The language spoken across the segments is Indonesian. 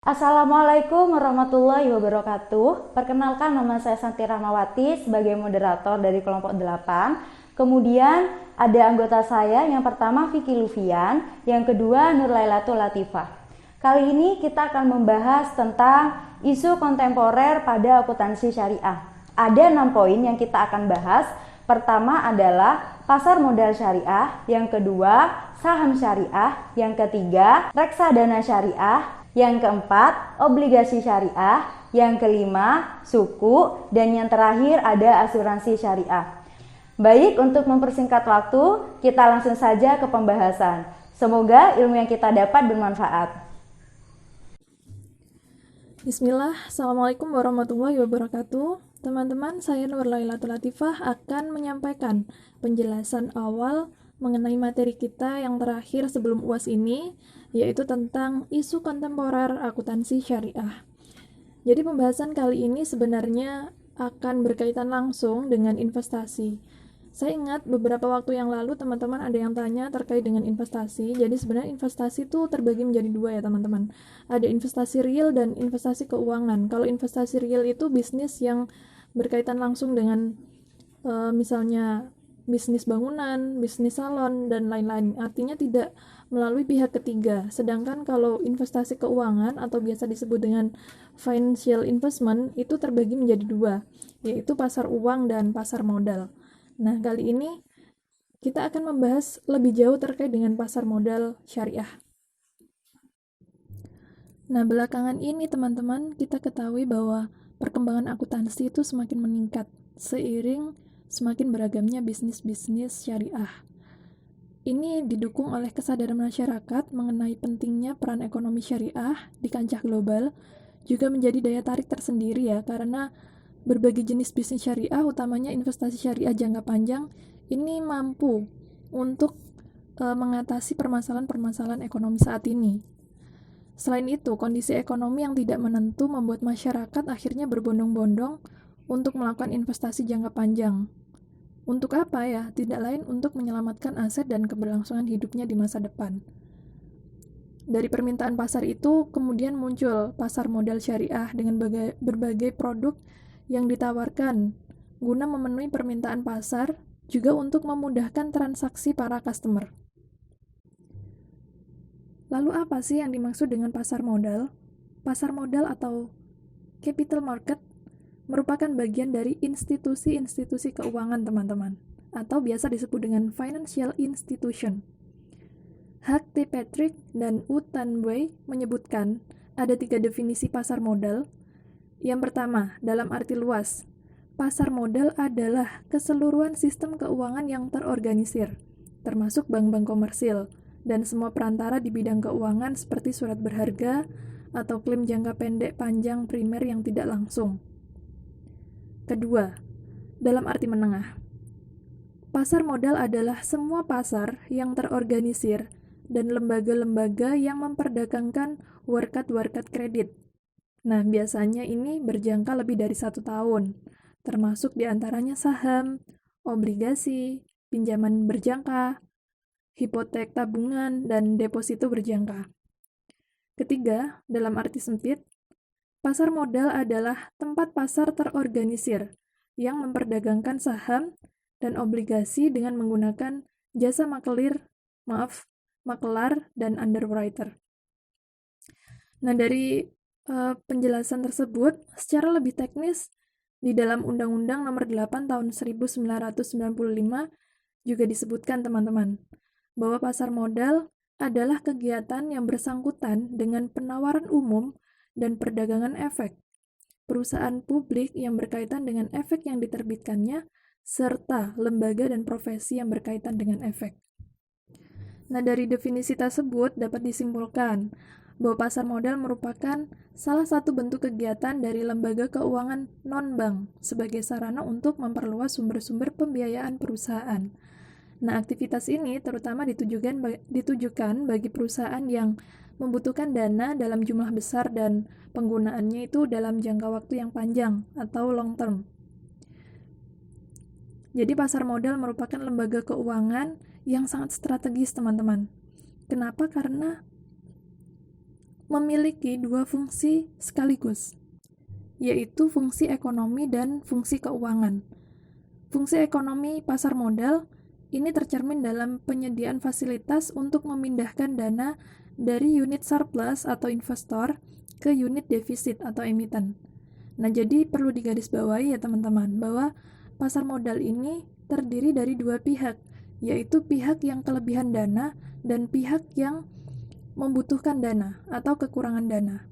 Assalamualaikum warahmatullahi wabarakatuh. Perkenalkan, nama saya Santi Rahmawati sebagai moderator dari kelompok 8. Kemudian ada anggota saya, yang pertama Vicky Lufian, yang kedua Nur Lailatul Latifah. Kali ini kita akan membahas tentang isu kontemporer pada akuntansi syariah. Ada 6 poin yang kita akan bahas. Pertama adalah pasar modal syariah, yang kedua saham syariah, yang ketiga reksadana syariah, yang keempat obligasi syariah, yang kelima suku, dan yang terakhir ada asuransi syariah. Baik, untuk mempersingkat waktu, kita langsung saja ke pembahasan. Semoga ilmu yang kita dapat bermanfaat. Bismillah, Assalamualaikum warahmatullahi wabarakatuh. Teman-teman, saya Nur Lailatul Latifah akan menyampaikan penjelasan awal mengenai materi kita yang terakhir sebelum UAS ini, yaitu tentang isu kontemporer akuntansi syariah. Jadi pembahasan kali ini sebenarnya akan berkaitan langsung dengan investasi. Saya ingat beberapa waktu yang lalu teman-teman ada yang tanya terkait dengan investasi. Jadi sebenarnya investasi itu terbagi menjadi dua ya teman-teman. Ada investasi real dan investasi keuangan. Kalau investasi real itu bisnis yang berkaitan langsung dengan misalnya bisnis bangunan, bisnis salon, dan lain-lain. Artinya tidak melalui pihak ketiga. Sedangkan kalau investasi keuangan atau biasa disebut dengan financial investment itu terbagi menjadi dua, yaitu pasar uang dan pasar modal. Nah, kali ini kita akan membahas lebih jauh terkait dengan pasar modal syariah. Nah, belakangan ini teman-teman, kita ketahui bahwa perkembangan akuntansi itu semakin meningkat seiring semakin beragamnya bisnis-bisnis syariah. Ini didukung oleh kesadaran masyarakat mengenai pentingnya peran ekonomi syariah di kancah global, juga menjadi daya tarik tersendiri ya, karena berbagai jenis bisnis syariah, utamanya investasi syariah jangka panjang, ini mampu untuk mengatasi permasalahan-permasalahan ekonomi saat ini. Selain itu, kondisi ekonomi yang tidak menentu membuat masyarakat akhirnya berbondong-bondong untuk melakukan investasi jangka panjang. Untuk apa ya? Tidak lain untuk menyelamatkan aset dan keberlangsungan hidupnya di masa depan. Dari permintaan pasar itu, kemudian muncul pasar modal syariah dengan berbagai produk yang ditawarkan guna memenuhi permintaan pasar, juga untuk memudahkan transaksi para customer. Lalu apa sih yang dimaksud dengan pasar modal? Pasar modal atau capital market merupakan bagian dari institusi-institusi keuangan teman-teman, atau biasa disebut dengan financial institution. Hak T. Patrick dan U. Tan Wei menyebutkan ada 3 definisi pasar modal. Yang pertama, dalam arti luas, pasar modal adalah keseluruhan sistem keuangan yang terorganisir, termasuk bank-bank komersil, dan semua perantara di bidang keuangan seperti surat berharga atau klaim jangka pendek panjang primer yang tidak langsung. Kedua, dalam arti menengah, pasar modal adalah semua pasar yang terorganisir dan lembaga-lembaga yang memperdagangkan warkat-warkat kredit. Nah, biasanya ini berjangka lebih dari 1 tahun, termasuk diantaranya saham, obligasi, pinjaman berjangka, hipotek tabungan, dan deposito berjangka. Ketiga, dalam arti sempit, pasar modal adalah tempat pasar terorganisir yang memperdagangkan saham dan obligasi dengan menggunakan jasa makelar, dan underwriter. Nah, dari penjelasan tersebut, secara lebih teknis, di dalam Undang-Undang Nomor 8 Tahun 1995 juga disebutkan teman-teman, bahwa pasar modal adalah kegiatan yang bersangkutan dengan penawaran umum dan perdagangan efek, perusahaan publik yang berkaitan dengan efek yang diterbitkannya, serta lembaga dan profesi yang berkaitan dengan efek. Nah, dari definisi tersebut dapat disimpulkan bahwa pasar modal merupakan salah satu bentuk kegiatan dari lembaga keuangan non-bank sebagai sarana untuk memperluas sumber-sumber pembiayaan perusahaan. Nah, aktivitas ini terutama ditujukan bagi perusahaan yang membutuhkan dana dalam jumlah besar dan penggunaannya itu dalam jangka waktu yang panjang atau long term. Jadi pasar modal merupakan lembaga keuangan yang sangat strategis, teman-teman. Kenapa? Karena memiliki dua fungsi sekaligus, yaitu fungsi ekonomi dan fungsi keuangan. Fungsi ekonomi pasar modal ini tercermin dalam penyediaan fasilitas untuk memindahkan dana dari unit surplus atau investor ke unit defisit atau emiten. Nah, jadi perlu digarisbawahi ya teman-teman, bahwa pasar modal ini terdiri dari dua pihak, yaitu pihak yang kelebihan dana dan pihak yang membutuhkan dana atau kekurangan dana.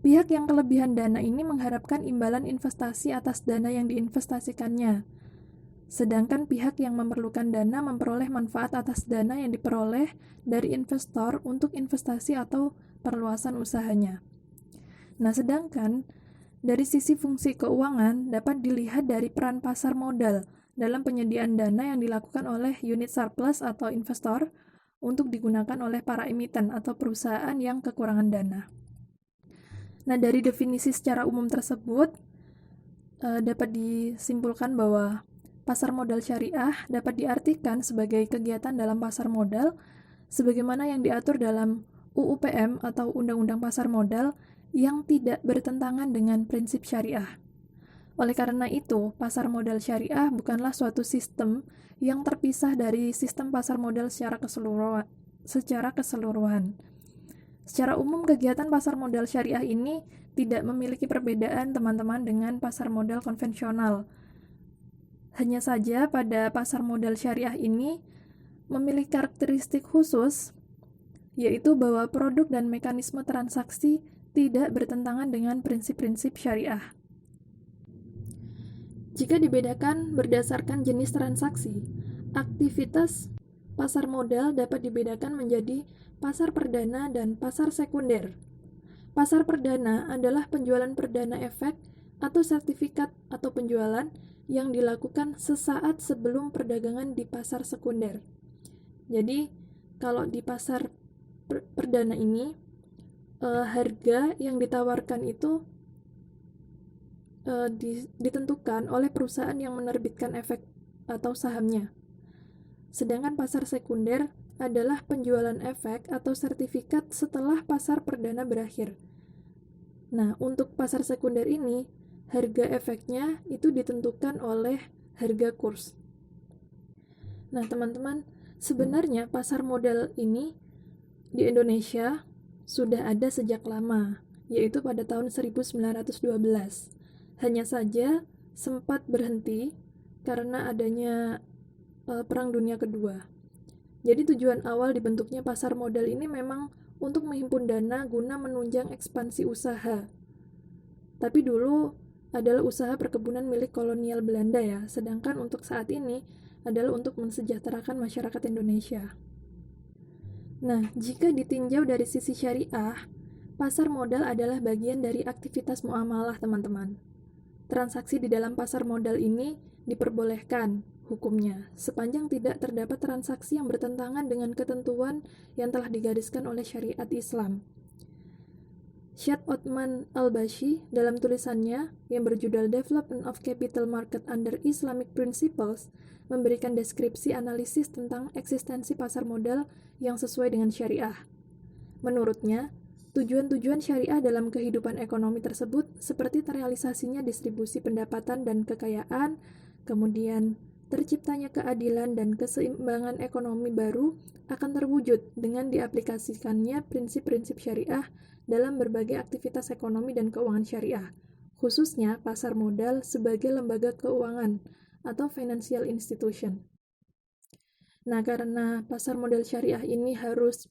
Pihak yang kelebihan dana ini mengharapkan imbalan investasi atas dana yang diinvestasikannya. Sedangkan pihak yang memerlukan dana memperoleh manfaat atas dana yang diperoleh dari investor untuk investasi atau perluasan usahanya. Nah, sedangkan dari sisi fungsi keuangan dapat dilihat dari peran pasar modal dalam penyediaan dana yang dilakukan oleh unit surplus atau investor untuk digunakan oleh para emiten atau perusahaan yang kekurangan dana. Nah, dari definisi secara umum tersebut, dapat disimpulkan bahwa pasar modal syariah dapat diartikan sebagai kegiatan dalam pasar modal sebagaimana yang diatur dalam UU-PM atau Undang-Undang Pasar Modal yang tidak bertentangan dengan prinsip syariah. Oleh karena itu, pasar modal syariah bukanlah suatu sistem yang terpisah dari sistem pasar modal secara keseluruhan. Secara umum, kegiatan pasar modal syariah ini tidak memiliki perbedaan teman-teman dengan pasar modal konvensional. Hanya saja pada pasar modal syariah ini memiliki karakteristik khusus, yaitu bahwa produk dan mekanisme transaksi tidak bertentangan dengan prinsip-prinsip syariah. Jika dibedakan berdasarkan jenis transaksi, aktivitas pasar modal dapat dibedakan menjadi pasar perdana dan pasar sekunder. Pasar perdana adalah penjualan perdana efek atau sertifikat atau penjualan yang dilakukan sesaat sebelum perdagangan di pasar sekunder. Jadi, kalau di pasar perdana ini, harga yang ditawarkan itu ditentukan oleh perusahaan yang menerbitkan efek atau sahamnya. Sedangkan pasar sekunder adalah penjualan efek atau sertifikat setelah pasar perdana berakhir. Nah, untuk pasar sekunder ini, harga efeknya itu ditentukan oleh harga kurs. Nah, teman-teman, sebenarnya pasar modal ini di Indonesia sudah ada sejak lama, yaitu pada tahun 1912. Hanya saja sempat berhenti karena adanya Perang Dunia Kedua. Jadi tujuan awal dibentuknya pasar modal ini memang untuk menghimpun dana guna menunjang ekspansi usaha. Tapi dulu adalah usaha perkebunan milik kolonial Belanda ya, sedangkan untuk saat ini adalah untuk mensejahterakan masyarakat Indonesia. Nah, jika ditinjau dari sisi syariah, pasar modal adalah bagian dari aktivitas muamalah, teman-teman. Transaksi di dalam pasar modal ini diperbolehkan hukumnya, sepanjang tidak terdapat transaksi yang bertentangan dengan ketentuan yang telah digariskan oleh syariat Islam. Syed Othman Al-Bashi dalam tulisannya yang berjudul Development of Capital Market Under Islamic Principles memberikan deskripsi analisis tentang eksistensi pasar modal yang sesuai dengan syariah. Menurutnya, tujuan-tujuan syariah dalam kehidupan ekonomi tersebut seperti terrealisasinya distribusi pendapatan dan kekayaan, kemudian terciptanya keadilan dan keseimbangan ekonomi baru akan terwujud dengan diaplikasikannya prinsip-prinsip syariah dalam berbagai aktivitas ekonomi dan keuangan syariah, khususnya pasar modal sebagai lembaga keuangan atau financial institution. Nah, karena pasar modal syariah ini harus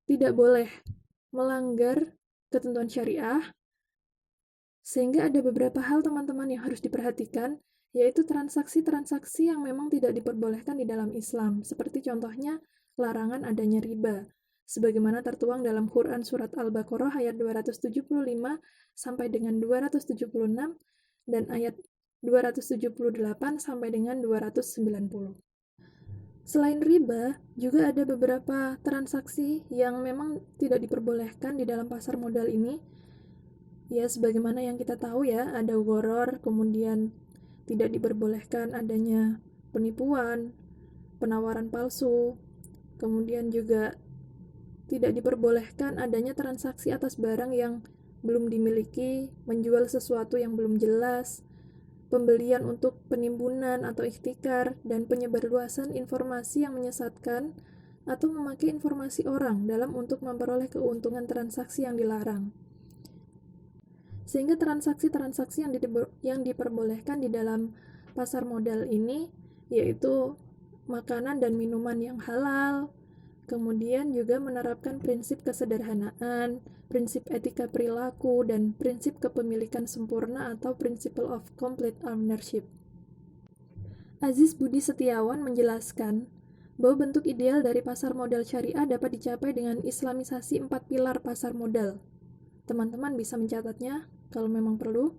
tidak boleh melanggar ketentuan syariah, sehingga ada beberapa hal teman-teman yang harus diperhatikan, yaitu transaksi-transaksi yang memang tidak diperbolehkan di dalam Islam, seperti contohnya larangan adanya riba, sebagaimana tertuang dalam Quran Surat Al-Baqarah ayat 275 sampai dengan 276 dan ayat 278 sampai dengan 290. Selain riba, juga ada beberapa transaksi yang memang tidak diperbolehkan di dalam pasar modal ini. Ya, sebagaimana yang kita tahu ya, ada gharar, kemudian tidak diperbolehkan adanya penipuan, penawaran palsu, kemudian juga tidak diperbolehkan adanya transaksi atas barang yang belum dimiliki, menjual sesuatu yang belum jelas, pembelian untuk penimbunan atau ikhtikar, dan penyebarluasan informasi yang menyesatkan atau memakai informasi orang dalam untuk memperoleh keuntungan transaksi yang dilarang. Sehingga transaksi-transaksi yang diperbolehkan di dalam pasar modal ini yaitu makanan dan minuman yang halal, kemudian juga menerapkan prinsip kesederhanaan, prinsip etika perilaku, dan prinsip kepemilikan sempurna atau principle of complete ownership. Aziz Budi Setiawan menjelaskan bahwa bentuk ideal dari pasar modal syariah dapat dicapai dengan islamisasi 4 pilar pasar modal. Teman-teman bisa mencatatnya kalau memang perlu,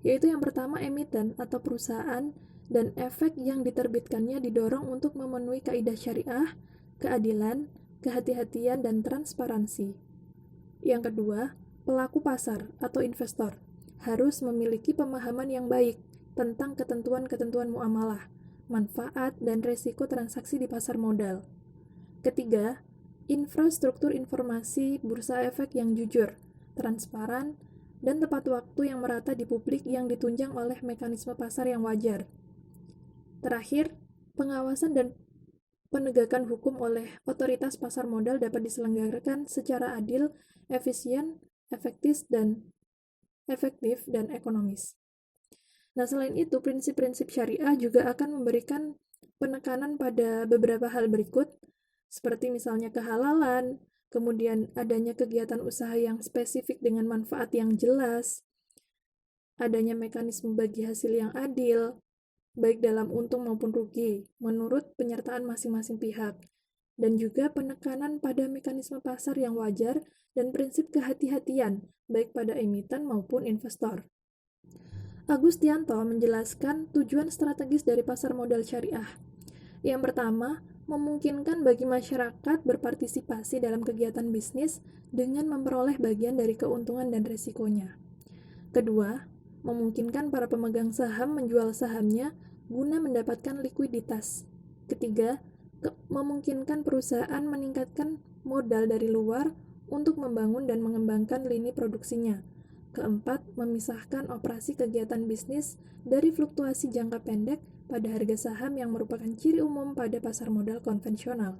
yaitu yang pertama emiten atau perusahaan dan efek yang diterbitkannya didorong untuk memenuhi kaidah syariah, keadilan, kehati-hatian, dan transparansi. Yang kedua, pelaku pasar atau investor harus memiliki pemahaman yang baik tentang ketentuan-ketentuan muamalah, manfaat, dan resiko transaksi di pasar modal. Ketiga, infrastruktur informasi bursa efek yang jujur, transparan, dan tepat waktu yang merata di publik yang ditunjang oleh mekanisme pasar yang wajar. Terakhir, pengawasan dan penegakan hukum oleh otoritas pasar modal dapat diselenggarakan secara adil, efisien, efektif, dan ekonomis. Nah, selain itu, prinsip-prinsip syariah juga akan memberikan penekanan pada beberapa hal berikut, seperti misalnya kehalalan, kemudian adanya kegiatan usaha yang spesifik dengan manfaat yang jelas, adanya mekanisme bagi hasil yang adil, baik dalam untung maupun rugi, menurut penyertaan masing-masing pihak, dan juga penekanan pada mekanisme pasar yang wajar dan prinsip kehati-hatian, baik pada emiten maupun investor. Agustianto menjelaskan tujuan strategis dari pasar modal syariah. Yang pertama, memungkinkan bagi masyarakat berpartisipasi dalam kegiatan bisnis dengan memperoleh bagian dari keuntungan dan risikonya. Kedua, memungkinkan para pemegang saham menjual sahamnya guna mendapatkan likuiditas. Ketiga, memungkinkan perusahaan meningkatkan modal dari luar untuk membangun dan mengembangkan lini produksinya. Keempat, memisahkan operasi kegiatan bisnis dari fluktuasi jangka pendek pada harga saham yang merupakan ciri umum pada pasar modal konvensional.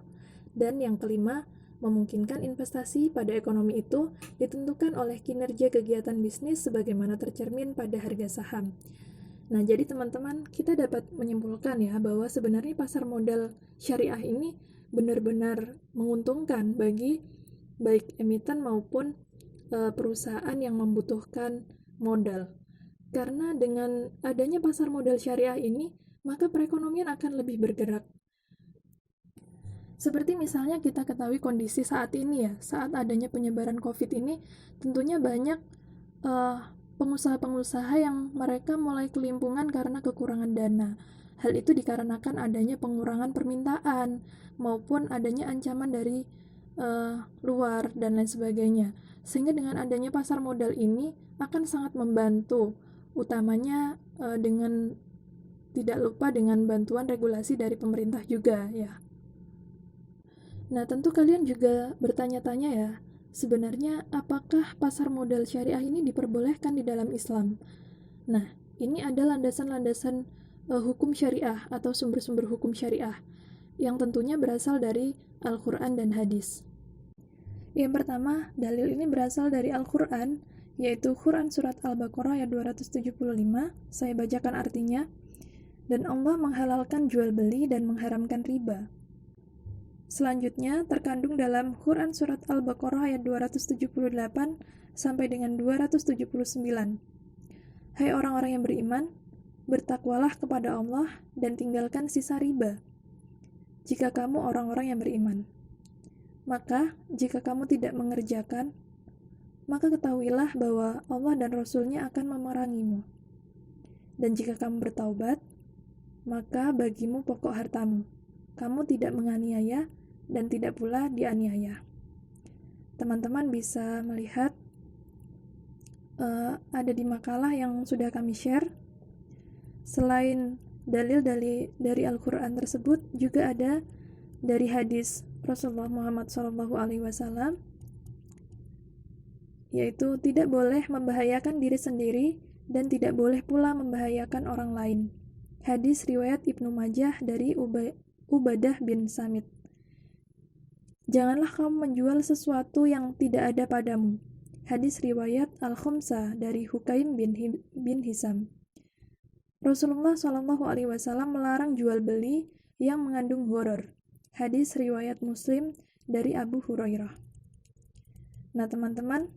Dan yang kelima, memungkinkan investasi pada ekonomi itu ditentukan oleh kinerja kegiatan bisnis sebagaimana tercermin pada harga saham. Nah, jadi teman-teman, kita dapat menyimpulkan ya bahwa sebenarnya pasar modal syariah ini benar-benar menguntungkan bagi baik emiten maupun perusahaan yang membutuhkan modal. Karena dengan adanya pasar modal syariah ini, maka perekonomian akan lebih bergerak. Seperti misalnya kita ketahui kondisi saat ini ya, saat adanya penyebaran COVID ini, tentunya banyak pengusaha-pengusaha yang mereka mulai kelimpungan karena kekurangan dana. Hal itu dikarenakan adanya pengurangan permintaan, maupun adanya ancaman dari luar, dan lain sebagainya. Sehingga dengan adanya pasar modal ini akan sangat membantu, utamanya dengan tidak lupa dengan bantuan regulasi dari pemerintah juga ya. Nah, tentu kalian juga bertanya-tanya ya, sebenarnya apakah pasar modal syariah ini diperbolehkan di dalam Islam? Nah, ini ada landasan-landasan hukum syariah atau sumber-sumber hukum syariah yang tentunya berasal dari Al-Quran dan hadis. Yang pertama, dalil ini berasal dari Al-Quran, yaitu Quran Surat Al-Baqarah ayat 275, saya bacakan artinya, dan Allah menghalalkan jual beli dan mengharamkan riba. Selanjutnya, terkandung dalam Quran Surat Al-Baqarah ayat 278 sampai dengan 279. Hai orang-orang yang beriman, bertakwalah kepada Allah dan tinggalkan sisa riba, jika kamu orang-orang yang beriman. Maka, jika kamu tidak mengerjakan, maka ketahuilah bahwa Allah dan Rasul-Nya akan memerangimu. Dan jika kamu bertaubat, maka bagimu pokok hartamu. Kamu tidak menganiaya dan tidak pula dianiaya. Teman-teman bisa melihat ada di makalah yang sudah kami share. Selain dalil dari Al-Quran tersebut, juga ada dari hadis Rasulullah Muhammad SAW, yaitu tidak boleh membahayakan diri sendiri dan tidak boleh pula membahayakan orang lain. Hadis riwayat Ibnu Majah dari Ubadah bin Samit. Janganlah kamu menjual sesuatu yang tidak ada padamu. Hadis riwayat Al-Khumsah dari Hukaim bin Hisam. Rasulullah SAW melarang jual beli yang mengandung horor. Hadis riwayat Muslim dari Abu Hurairah. Nah, teman-teman,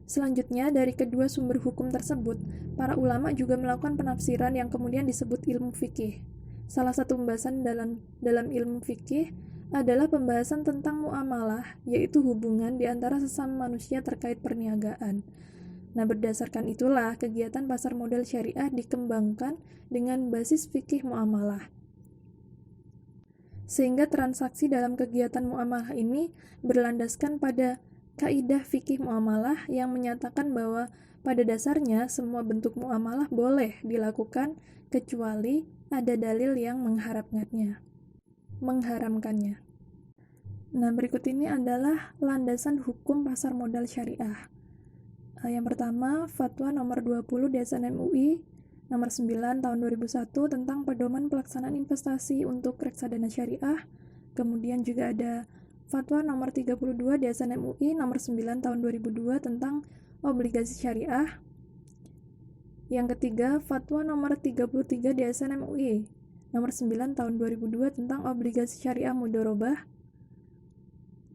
selanjutnya dari kedua sumber hukum tersebut, para ulama juga melakukan penafsiran yang kemudian disebut ilmu fikih. Salah satu pembahasan dalam ilmu fikih adalah pembahasan tentang muamalah, yaitu hubungan di antara sesama manusia terkait perniagaan. Nah, berdasarkan itulah kegiatan pasar modal syariah dikembangkan dengan basis fikih muamalah. Sehingga transaksi dalam kegiatan muamalah ini berlandaskan pada kaidah fikih muamalah yang menyatakan bahwa pada dasarnya semua bentuk muamalah boleh dilakukan kecuali ada dalil yang mengharamkannya. Nah, berikut ini adalah landasan hukum pasar modal syariah. Yang pertama, Fatwa nomor 20 DSN MUI nomor 9 tahun 2001 tentang pedoman pelaksanaan investasi untuk reksadana syariah. Kemudian juga ada Fatwa nomor 32 DSN MUI nomor 9 tahun 2002 tentang obligasi syariah. Yang ketiga, Fatwa nomor 33 DSN MUI nomor 9 tahun 2002 tentang obligasi syariah mudharabah.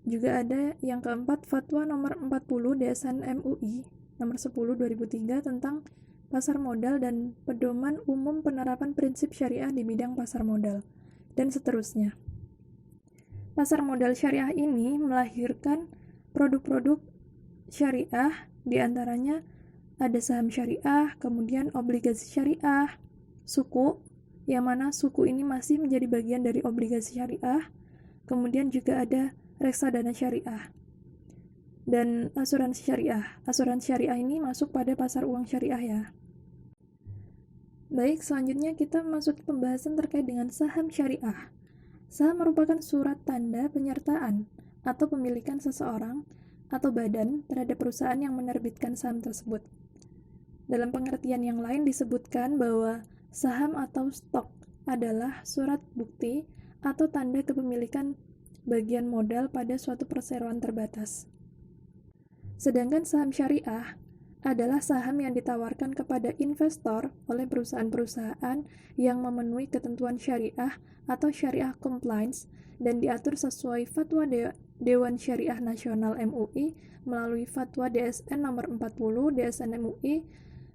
Juga ada yang keempat, Fatwa nomor 40 DSN MUI nomor 10 2003 tentang pasar modal dan pedoman umum penerapan prinsip syariah di bidang pasar modal, dan seterusnya. Pasar modal syariah ini melahirkan produk-produk syariah, diantaranya ada saham syariah, kemudian obligasi syariah, suku, yang mana suku ini masih menjadi bagian dari obligasi syariah, kemudian juga ada reksadana syariah, dan asuransi syariah. Asuransi syariah ini masuk pada pasar uang syariah ya. Baik, selanjutnya kita masuk ke pembahasan terkait dengan saham syariah. Saham merupakan surat tanda penyertaan atau pemilikan seseorang atau badan terhadap perusahaan yang menerbitkan saham tersebut. Dalam pengertian yang lain disebutkan bahwa saham atau stok adalah surat bukti atau tanda kepemilikan bagian modal pada suatu perseroan terbatas. Sedangkan saham syariah adalah saham yang ditawarkan kepada investor oleh perusahaan-perusahaan yang memenuhi ketentuan syariah atau syariah compliance dan diatur sesuai Fatwa Dewan Syariah Nasional MUI melalui Fatwa DSN nomor 40 DSN MUI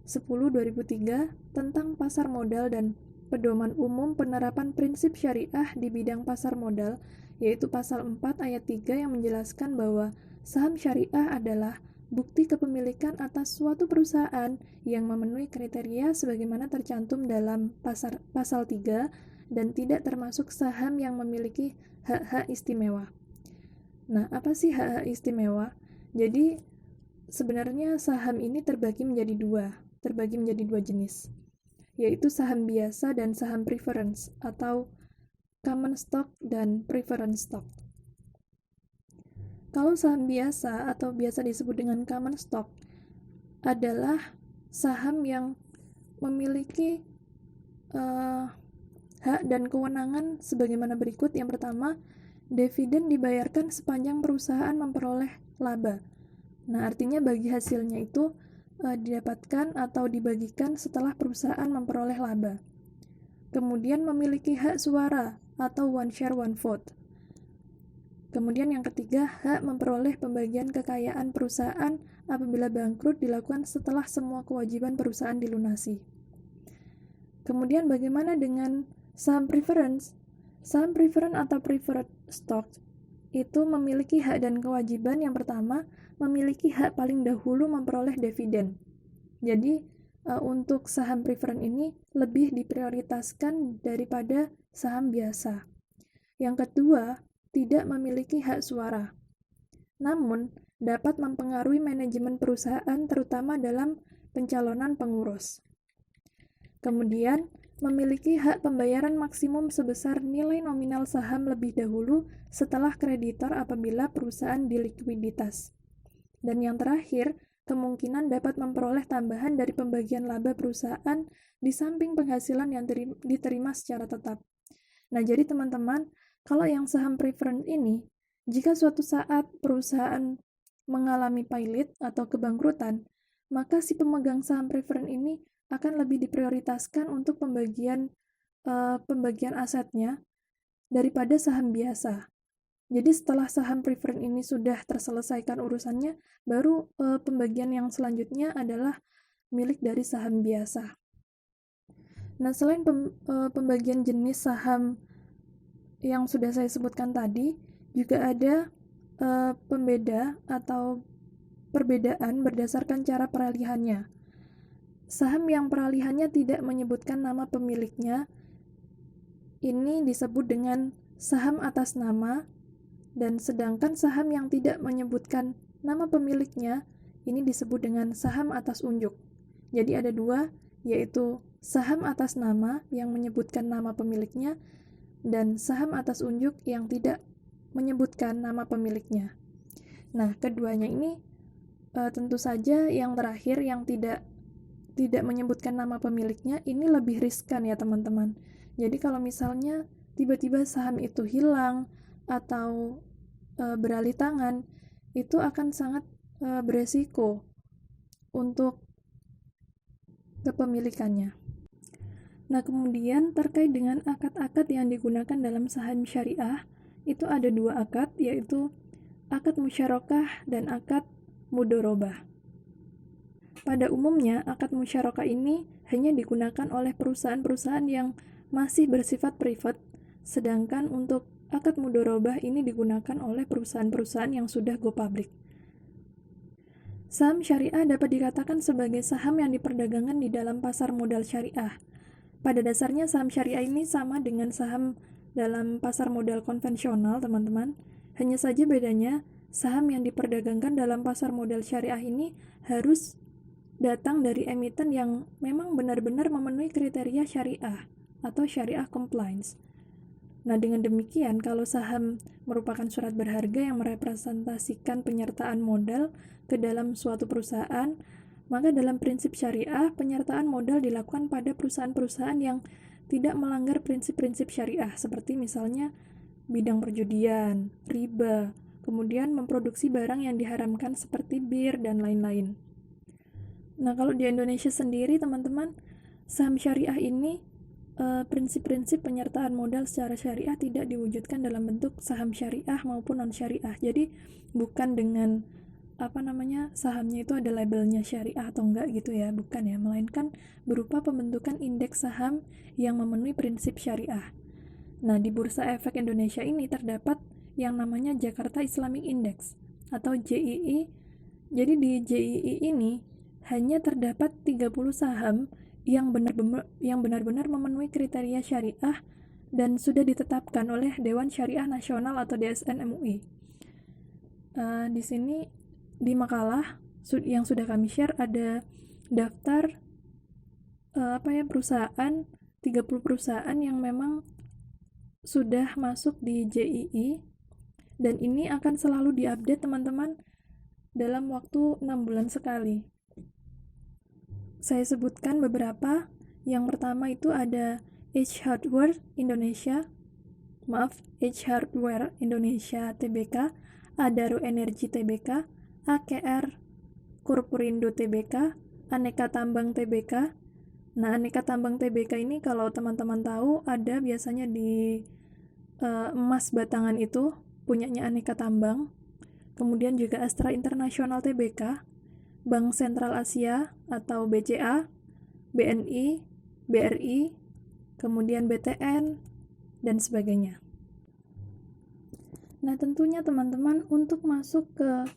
10/2003 tentang pasar modal dan pedoman umum penerapan prinsip syariah di bidang pasar modal, yaitu pasal 4 ayat 3 yang menjelaskan bahwa saham syariah adalah bukti kepemilikan atas suatu perusahaan yang memenuhi kriteria sebagaimana tercantum dalam pasal 3 dan tidak termasuk saham yang memiliki hak-hak istimewa. Nah, apa sih hak-hak istimewa? Jadi, sebenarnya saham ini terbagi menjadi dua jenis, yaitu saham biasa dan saham preference atau common stock dan preference stock. Kalau saham biasa atau biasa disebut dengan common stock adalah saham yang memiliki hak dan kewenangan sebagaimana berikut. Yang pertama, dividen dibayarkan sepanjang perusahaan memperoleh laba. Nah, artinya bagi hasilnya itu didapatkan atau dibagikan setelah perusahaan memperoleh laba. Kemudian memiliki hak suara atau one share one vote. Kemudian yang ketiga, hak memperoleh pembagian kekayaan perusahaan apabila bangkrut dilakukan setelah semua kewajiban perusahaan dilunasi. Kemudian bagaimana dengan saham preference? Saham preference atau preferred stock itu memiliki hak dan kewajiban. Yang pertama, memiliki hak paling dahulu memperoleh dividen. Jadi, untuk saham preference ini lebih diprioritaskan daripada saham biasa. Yang kedua, tidak memiliki hak suara, namun dapat mempengaruhi manajemen perusahaan terutama dalam pencalonan pengurus. Kemudian memiliki hak pembayaran maksimum sebesar nilai nominal saham lebih dahulu setelah kreditor apabila perusahaan dilikuiditas. Dan yang terakhir, kemungkinan dapat memperoleh tambahan dari pembagian laba perusahaan di samping penghasilan yang diterima secara tetap. Nah, jadi teman-teman, kalau yang saham preferred ini, jika suatu saat perusahaan mengalami pilot atau kebangkrutan, maka si pemegang saham preferred ini akan lebih diprioritaskan untuk pembagian asetnya daripada saham biasa. Jadi setelah saham preferred ini sudah terselesaikan urusannya, baru pembagian yang selanjutnya adalah milik dari saham biasa. Nah, selain pembagian jenis saham yang sudah saya sebutkan tadi, juga ada pembeda atau perbedaan berdasarkan cara peralihannya. Saham yang peralihannya tidak menyebutkan nama pemiliknya, ini disebut dengan saham atas nama, dan sedangkan saham yang tidak menyebutkan nama pemiliknya, ini disebut dengan saham atas unjuk. Jadi ada dua, yaitu saham atas nama yang menyebutkan nama pemiliknya, dan saham atas unjuk yang tidak menyebutkan nama pemiliknya. Nah, keduanya ini tentu saja yang terakhir yang tidak menyebutkan nama pemiliknya ini lebih riskan ya teman-teman. Jadi kalau misalnya tiba-tiba saham itu hilang atau beralih tangan, itu akan sangat beresiko untuk kepemilikannya. Nah, kemudian terkait dengan akad-akad yang digunakan dalam saham syariah, itu ada dua akad, yaitu akad musyarakah dan akad mudharabah. Pada umumnya, akad musyarakah ini hanya digunakan oleh perusahaan-perusahaan yang masih bersifat privat, sedangkan untuk akad mudharabah ini digunakan oleh perusahaan-perusahaan yang sudah go public. Saham syariah dapat dikatakan sebagai saham yang diperdagangkan di dalam pasar modal syariah. Pada dasarnya saham syariah ini sama dengan saham dalam pasar modal konvensional, teman-teman. Hanya saja bedanya, saham yang diperdagangkan dalam pasar modal syariah ini harus datang dari emiten yang memang benar-benar memenuhi kriteria syariah atau syariah compliance. Nah, dengan demikian, kalau saham merupakan surat berharga yang merepresentasikan penyertaan modal ke dalam suatu perusahaan, maka dalam prinsip syariah, penyertaan modal dilakukan pada perusahaan-perusahaan yang tidak melanggar prinsip-prinsip syariah, seperti misalnya bidang perjudian, riba, kemudian memproduksi barang yang diharamkan seperti bir, dan lain-lain. Nah, kalau di Indonesia sendiri, teman-teman, saham syariah ini prinsip-prinsip penyertaan modal secara syariah tidak diwujudkan dalam bentuk saham syariah maupun non-syariah. Jadi, bukan dengan sahamnya itu ada labelnya syariah atau enggak gitu ya, bukan ya, melainkan berupa pembentukan indeks saham yang memenuhi prinsip syariah. Nah, di Bursa Efek Indonesia ini terdapat yang namanya Jakarta Islamic Index atau JII. Jadi di JII ini hanya terdapat 30 saham yang benar-benar memenuhi kriteria syariah dan sudah ditetapkan oleh Dewan Syariah Nasional atau DSN MUI. Di sini di makalah yang sudah kami share ada daftar perusahaan, 30 perusahaan yang memang sudah masuk di JII, dan ini akan selalu diupdate teman-teman dalam waktu 6 bulan sekali. Saya sebutkan beberapa. Yang pertama itu ada H Hardware Indonesia Tbk, Adaro Energi Tbk, AKR Korporindo Tbk, Aneka Tambang Tbk. Nah, Aneka Tambang Tbk ini kalau teman-teman tahu ada biasanya di emas batangan itu punyanya Aneka Tambang. Kemudian juga Astra International Tbk, Bank Sentral Asia atau BCA, BNI, BRI, kemudian BTN, dan sebagainya. Nah, tentunya teman-teman untuk masuk ke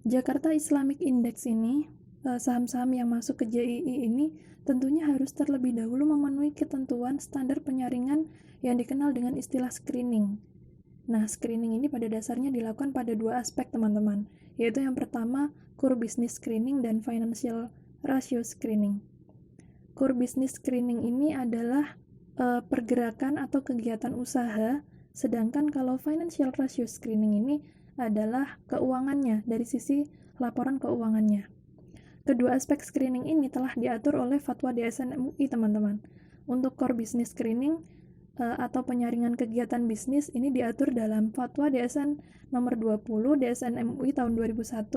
Jakarta Islamic Index ini, saham-saham yang masuk ke JII ini tentunya harus terlebih dahulu memenuhi ketentuan standar penyaringan yang dikenal dengan istilah screening. Nah, screening ini pada dasarnya dilakukan pada dua aspek, teman-teman, yaitu yang pertama, core business screening dan financial ratio screening. Core business screening ini adalah pergerakan atau kegiatan usaha, sedangkan kalau financial ratio screening ini adalah keuangannya, dari sisi laporan keuangannya. Kedua aspek screening ini telah diatur oleh Fatwa DSN MUI, teman-teman. Untuk core business screening atau penyaringan kegiatan bisnis ini diatur dalam Fatwa DSN nomor 20 DSN MUI tahun 2001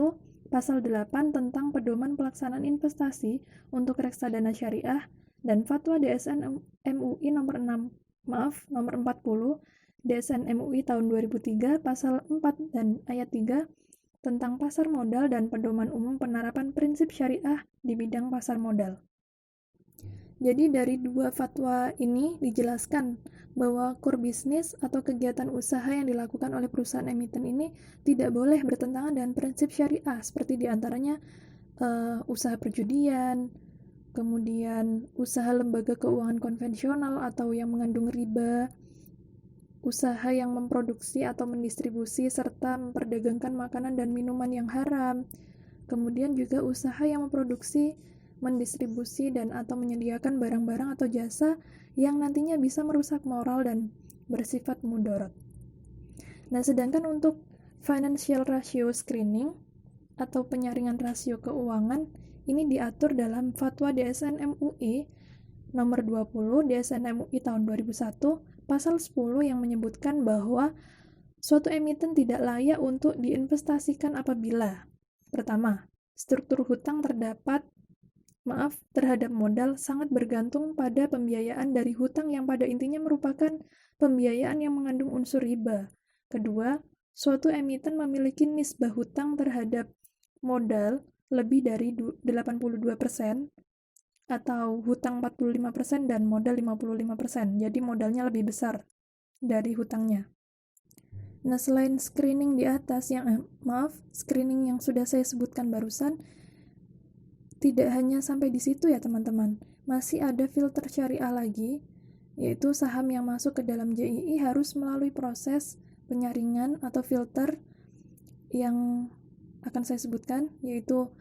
pasal 8 tentang pedoman pelaksanaan investasi untuk reksadana syariah, dan Fatwa DSN MUI nomor 40 DSN MUI tahun 2003 pasal 4 dan ayat 3 tentang pasar modal dan pedoman umum penerapan prinsip syariah di bidang pasar modal. Jadi dari dua fatwa ini dijelaskan bahwa core business atau kegiatan usaha yang dilakukan oleh perusahaan emiten ini tidak boleh bertentangan dengan prinsip syariah, seperti diantaranya usaha perjudian, kemudian usaha lembaga keuangan konvensional atau yang mengandung riba, usaha yang memproduksi atau mendistribusi serta memperdagangkan makanan dan minuman yang haram, kemudian juga usaha yang memproduksi, mendistribusi, dan atau menyediakan barang-barang atau jasa yang nantinya bisa merusak moral dan bersifat mudarat. Nah, sedangkan untuk financial ratio screening atau penyaringan rasio keuangan ini diatur dalam Fatwa DSN MUI nomor 20 DSN MUI tahun 2001 pasal 10 yang menyebutkan bahwa suatu emiten tidak layak untuk diinvestasikan apabila pertama, struktur hutang terhadap modal sangat bergantung pada pembiayaan dari hutang yang pada intinya merupakan pembiayaan yang mengandung unsur riba. Kedua, suatu emiten memiliki nisbah hutang terhadap modal lebih dari 82% atau hutang 45% dan modal 55%. Jadi modalnya lebih besar dari hutangnya. Nah, selain screening di atas screening yang sudah saya sebutkan barusan, tidak hanya sampai di situ ya teman-teman, masih ada filter syariah lagi, yaitu saham yang masuk ke dalam JII harus melalui proses penyaringan atau filter yang akan saya sebutkan, yaitu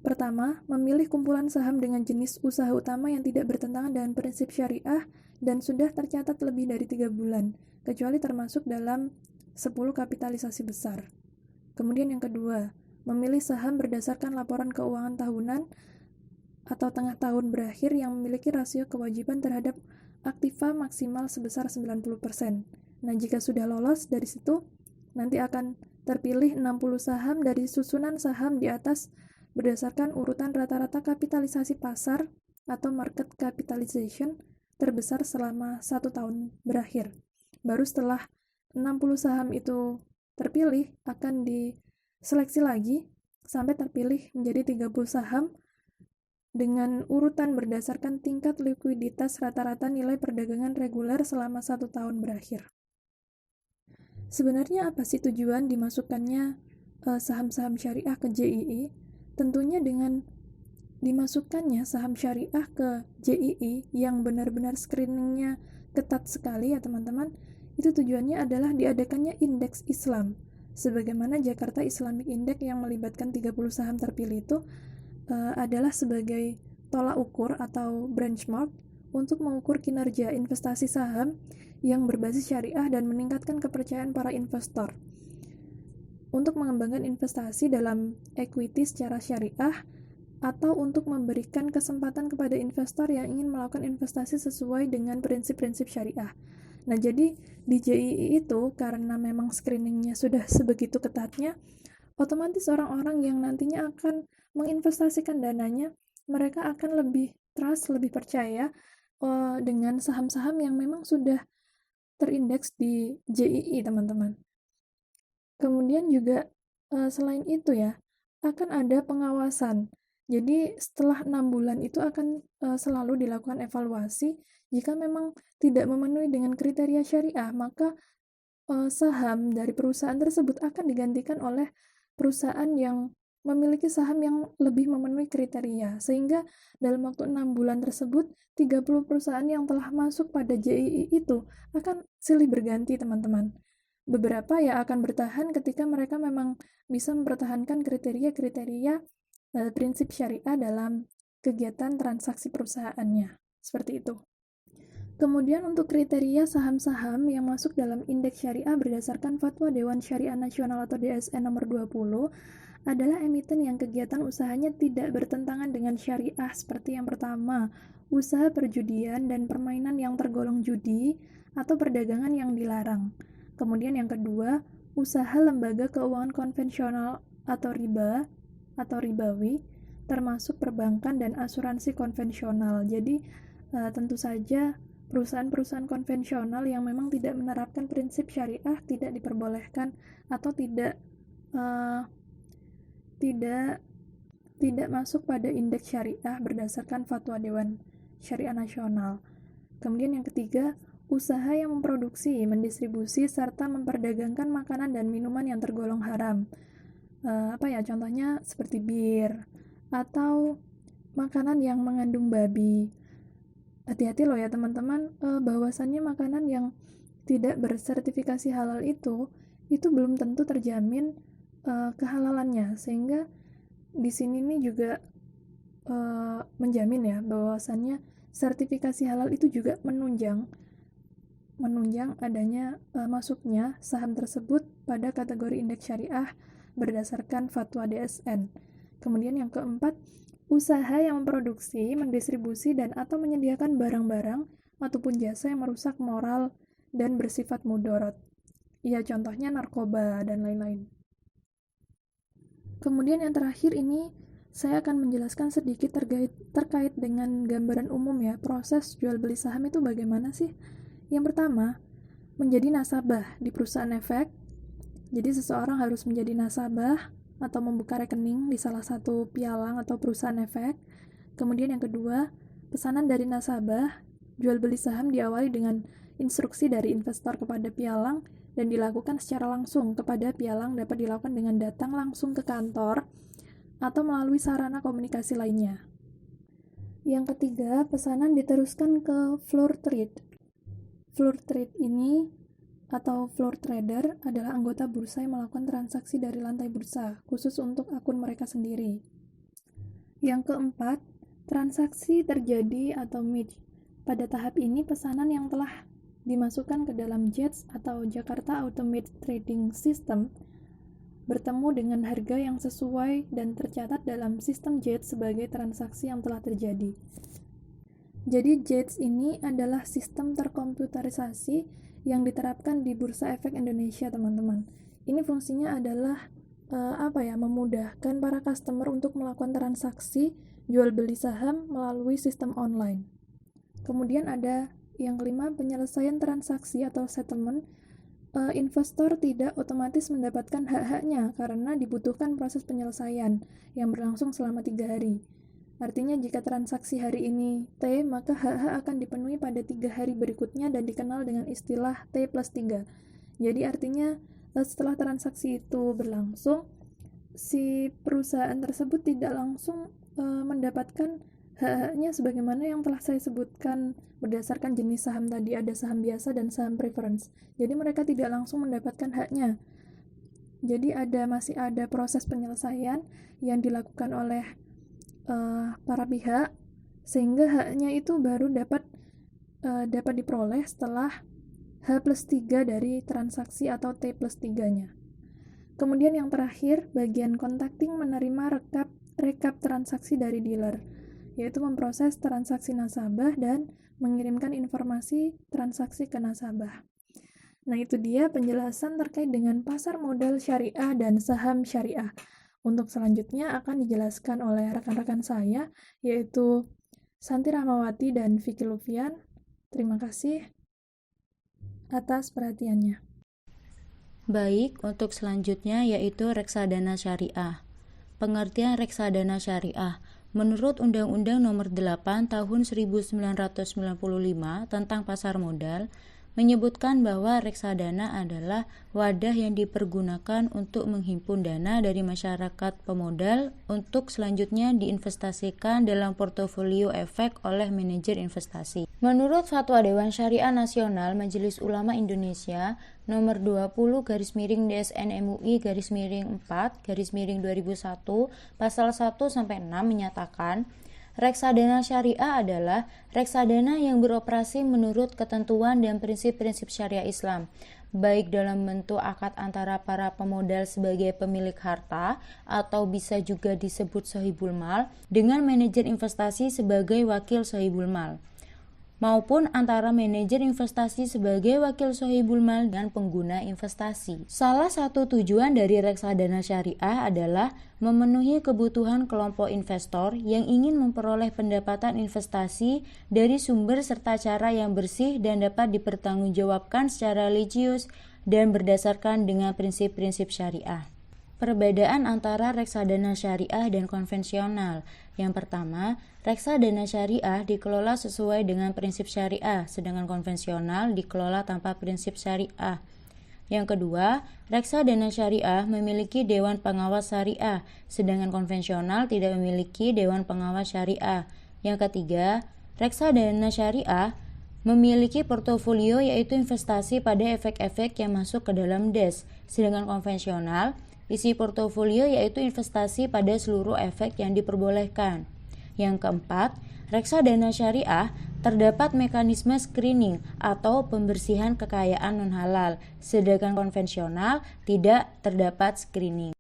pertama, memilih kumpulan saham dengan jenis usaha utama yang tidak bertentangan dengan prinsip syariah dan sudah tercatat lebih dari 3 bulan, kecuali termasuk dalam 10 kapitalisasi besar. Kemudian yang kedua, memilih saham berdasarkan laporan keuangan tahunan atau tengah tahun berakhir yang memiliki rasio kewajiban terhadap aktiva maksimal sebesar 90%. Nah, jika sudah lolos dari situ, nanti akan terpilih 60 saham dari susunan saham di atas berdasarkan urutan rata-rata kapitalisasi pasar atau market capitalization terbesar selama 1 tahun berakhir. Baru setelah 60 saham itu terpilih, akan diseleksi lagi sampai terpilih menjadi 30 saham dengan urutan berdasarkan tingkat likuiditas rata-rata nilai perdagangan reguler selama 1 tahun berakhir. Sebenarnya apa sih tujuan dimasukkannya saham-saham syariah ke JII? Tentunya dengan dimasukkannya saham syariah ke JII yang benar-benar screeningnya ketat sekali ya teman-teman, itu tujuannya adalah diadakannya indeks Islam. Sebagaimana Jakarta Islamic Index yang melibatkan 30 saham terpilih itu adalah sebagai tolak ukur atau benchmark untuk mengukur kinerja investasi saham yang berbasis syariah dan meningkatkan kepercayaan para investor untuk mengembangkan investasi dalam equity secara syariah atau untuk memberikan kesempatan kepada investor yang ingin melakukan investasi sesuai dengan prinsip-prinsip syariah. Nah, jadi di JII itu karena memang screeningnya sudah sebegitu ketatnya, otomatis orang-orang yang nantinya akan menginvestasikan dananya, mereka akan lebih trust, lebih percaya dengan saham-saham yang memang sudah terindeks di JII, teman-teman. Kemudian juga selain itu ya, akan ada pengawasan. Jadi setelah 6 bulan itu akan selalu dilakukan evaluasi. Jika memang tidak memenuhi dengan kriteria syariah, maka saham dari perusahaan tersebut akan digantikan oleh perusahaan yang memiliki saham yang lebih memenuhi kriteria. Sehingga dalam waktu 6 bulan tersebut, 30 perusahaan yang telah masuk pada JII itu akan silih berganti, teman-teman. Beberapa yang akan bertahan ketika mereka memang bisa mempertahankan kriteria-kriteria prinsip syariah dalam kegiatan transaksi perusahaannya. Seperti itu. Kemudian untuk kriteria saham-saham yang masuk dalam indeks syariah berdasarkan Fatwa Dewan Syariah Nasional atau DSN nomor 20 adalah emiten yang kegiatan usahanya tidak bertentangan dengan syariah seperti yang pertama, usaha perjudian dan permainan yang tergolong judi atau perdagangan yang dilarang. Kemudian yang kedua, usaha lembaga keuangan konvensional atau riba atau ribawi, termasuk perbankan dan asuransi konvensional. Jadi tentu saja perusahaan-perusahaan konvensional yang memang tidak menerapkan prinsip syariah tidak diperbolehkan atau tidak masuk pada indeks syariah berdasarkan Fatwa Dewan Syariah Nasional. Kemudian yang ketiga, usaha yang memproduksi, mendistribusi, serta memperdagangkan makanan dan minuman yang tergolong haram. Contohnya seperti bir atau makanan yang mengandung babi. Hati-hati loh ya teman-teman, bahwasannya makanan yang tidak bersertifikasi halal itu belum tentu terjamin kehalalannya, sehingga di sini nih juga menjamin ya bahwasannya sertifikasi halal itu juga menunjang adanya masuknya saham tersebut pada kategori indeks syariah berdasarkan Fatwa DSN. Kemudian yang keempat, usaha yang memproduksi, mendistribusi, dan atau menyediakan barang-barang ataupun jasa yang merusak moral dan bersifat mudorot. Ya, contohnya narkoba dan lain-lain. Kemudian yang terakhir ini, saya akan menjelaskan sedikit terkait dengan gambaran umum ya, proses jual beli saham itu bagaimana sih? Yang pertama, menjadi nasabah di perusahaan efek. Jadi seseorang harus menjadi nasabah atau membuka rekening di salah satu pialang atau perusahaan efek. Kemudian yang kedua, pesanan dari nasabah, jual beli saham diawali dengan instruksi dari investor kepada pialang dan dilakukan secara langsung kepada pialang, dapat dilakukan dengan datang langsung ke kantor atau melalui sarana komunikasi lainnya. Yang ketiga, pesanan diteruskan ke floor trade. Floor trade ini atau floor trader adalah anggota bursa yang melakukan transaksi dari lantai bursa, khusus untuk akun mereka sendiri. Yang keempat, transaksi terjadi atau match. Pada tahap ini, pesanan yang telah dimasukkan ke dalam JATS atau Jakarta Automated Trading System bertemu dengan harga yang sesuai dan tercatat dalam sistem JATS sebagai transaksi yang telah terjadi. Jadi JATS ini adalah sistem terkomputerisasi yang diterapkan di Bursa Efek Indonesia, teman-teman. Ini fungsinya adalah memudahkan para customer untuk melakukan transaksi jual beli saham melalui sistem online. Kemudian ada yang kelima, penyelesaian transaksi atau settlement. Investor tidak otomatis mendapatkan hak-haknya karena dibutuhkan proses penyelesaian yang berlangsung selama 3 hari. Artinya jika transaksi hari ini T, maka hak-hak akan dipenuhi pada 3 hari berikutnya dan dikenal dengan istilah T+3. Jadi artinya setelah transaksi itu berlangsung, si perusahaan tersebut tidak langsung mendapatkan hak-haknya sebagaimana yang telah saya sebutkan berdasarkan jenis saham tadi, ada saham biasa dan saham preference. Jadi mereka tidak langsung mendapatkan haknya. Jadi masih ada proses penyelesaian yang dilakukan oleh para pihak, sehingga haknya itu baru dapat diperoleh setelah H+3 dari transaksi atau T+3-nya. Kemudian yang terakhir, bagian contacting menerima rekap transaksi dari dealer, yaitu memproses transaksi nasabah dan mengirimkan informasi transaksi ke nasabah. Nah, itu dia penjelasan terkait dengan pasar modal syariah dan saham syariah. Untuk selanjutnya akan dijelaskan oleh rekan-rekan saya, yaitu Santi Rahmawati dan Vicky Lufian. Terima kasih atas perhatiannya. Baik, untuk selanjutnya yaitu reksadana syariah. Pengertian reksadana syariah. Menurut Undang-Undang Nomor 8 Tahun 1995 tentang pasar modal, menyebutkan bahwa reksadana adalah wadah yang dipergunakan untuk menghimpun dana dari masyarakat pemodal untuk selanjutnya diinvestasikan dalam portofolio efek oleh manajer investasi. Menurut Fatwa Dewan Syariah Nasional Majelis Ulama Indonesia nomor 20/DSN MUI/4/2001 pasal 1-6 menyatakan Reksadana syariah adalah reksadana yang beroperasi menurut ketentuan dan prinsip-prinsip syariah Islam, baik dalam bentuk akad antara para pemodal sebagai pemilik harta atau bisa juga disebut sohibul mal dengan manajer investasi sebagai wakil sohibul mal, maupun antara manajer investasi sebagai wakil sohibul mal dengan pengguna investasi. Salah satu tujuan dari reksadana syariah adalah memenuhi kebutuhan kelompok investor yang ingin memperoleh pendapatan investasi dari sumber serta cara yang bersih dan dapat dipertanggungjawabkan secara religius dan berdasarkan dengan prinsip-prinsip syariah. Perbedaan antara reksadana syariah dan konvensional. Yang pertama, reksadana syariah dikelola sesuai dengan prinsip syariah, sedangkan konvensional dikelola tanpa prinsip syariah. Yang kedua, reksadana syariah memiliki dewan pengawas syariah, sedangkan konvensional tidak memiliki dewan pengawas syariah. Yang ketiga, reksadana syariah memiliki portofolio yaitu investasi pada efek-efek yang masuk ke dalam DES, sedangkan konvensional isi portofolio yaitu investasi pada seluruh efek yang diperbolehkan. Yang keempat, reksadana syariah terdapat mekanisme screening atau pembersihan kekayaan non-halal, sedangkan konvensional tidak terdapat screening.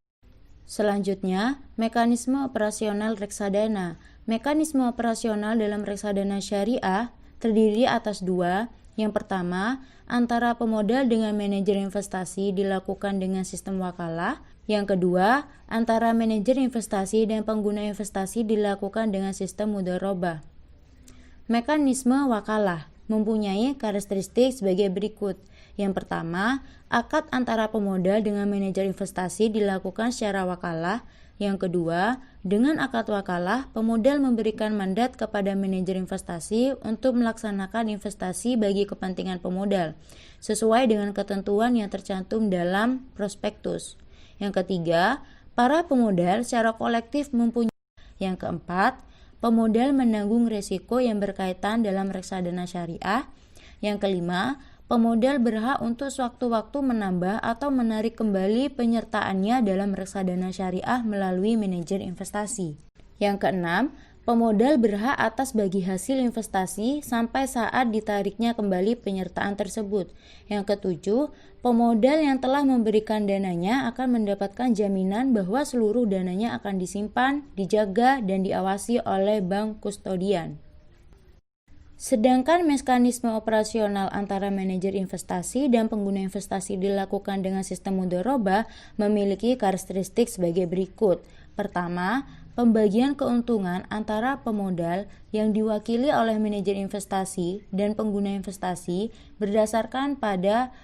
Selanjutnya, mekanisme operasional reksadana. Mekanisme operasional dalam reksadana syariah terdiri atas dua. Yang pertama, antara pemodal dengan manajer investasi dilakukan dengan sistem wakalah. Yang kedua, antara manajer investasi dan pengguna investasi dilakukan dengan sistem mudharabah. Mekanisme wakalah mempunyai karakteristik sebagai berikut. Yang pertama, akad antara pemodal dengan manajer investasi dilakukan secara wakalah. Yang kedua, dengan akad wakalah, pemodal memberikan mandat kepada manajer investasi untuk melaksanakan investasi bagi kepentingan pemodal, sesuai dengan ketentuan yang tercantum dalam prospektus. Yang ketiga, para pemodal secara kolektif mempunyai. Yang keempat, pemodal menanggung risiko yang berkaitan dalam reksadana syariah. Yang kelima, pemodal berhak untuk sewaktu-waktu menambah atau menarik kembali penyertaannya dalam reksadana syariah melalui manajer investasi. Yang keenam, pemodal berhak atas bagi hasil investasi sampai saat ditariknya kembali penyertaan tersebut. Yang ketujuh, pemodal yang telah memberikan dananya akan mendapatkan jaminan bahwa seluruh dananya akan disimpan, dijaga, dan diawasi oleh bank kustodian. Sedangkan mekanisme operasional antara manajer investasi dan pengguna investasi dilakukan dengan sistem mudharabah memiliki karakteristik sebagai berikut. Pertama, pembagian keuntungan antara pemodal yang diwakili oleh manajer investasi dan pengguna investasi berdasarkan pada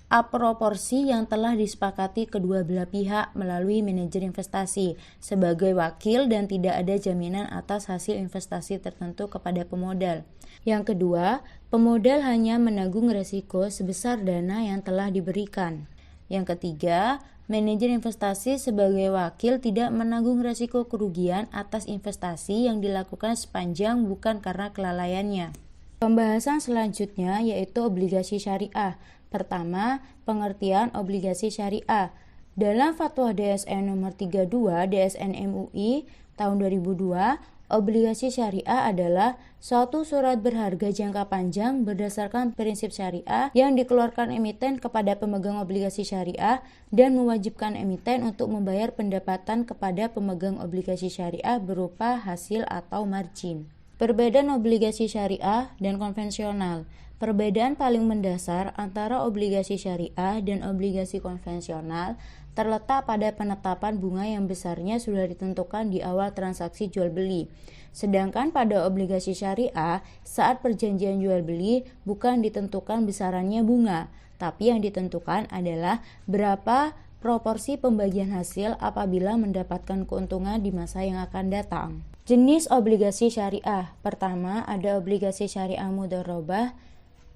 proporsi yang telah disepakati kedua belah pihak melalui manajer investasi sebagai wakil dan tidak ada jaminan atas hasil investasi tertentu kepada pemodal. Yang kedua, pemodal hanya menanggung risiko sebesar dana yang telah diberikan. Yang ketiga, manajer investasi sebagai wakil tidak menanggung risiko kerugian atas investasi yang dilakukan sepanjang bukan karena kelalaiannya. Pembahasan selanjutnya yaitu obligasi syariah. Pertama, pengertian obligasi syariah. Dalam Fatwa DSN nomor 32 DSN MUI tahun 2002, obligasi syariah adalah suatu surat berharga jangka panjang berdasarkan prinsip syariah yang dikeluarkan emiten kepada pemegang obligasi syariah dan mewajibkan emiten untuk membayar pendapatan kepada pemegang obligasi syariah berupa hasil atau margin. Perbedaan obligasi syariah dan konvensional. Perbedaan paling mendasar antara obligasi syariah dan obligasi konvensional terletak pada penetapan bunga yang besarnya sudah ditentukan di awal transaksi jual beli. Sedangkan pada obligasi syariah, saat perjanjian jual beli bukan ditentukan besarannya bunga, tapi yang ditentukan adalah berapa proporsi pembagian hasil apabila mendapatkan keuntungan di masa yang akan datang. Jenis obligasi syariah. Pertama, ada obligasi syariah mudharabah,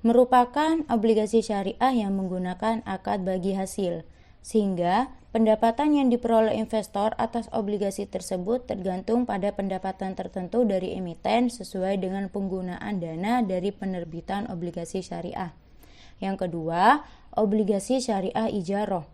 merupakan obligasi syariah yang menggunakan akad bagi hasil, sehingga pendapatan yang diperoleh investor atas obligasi tersebut tergantung pada pendapatan tertentu dari emiten sesuai dengan penggunaan dana dari penerbitan obligasi syariah. Yang kedua, obligasi syariah ijarah,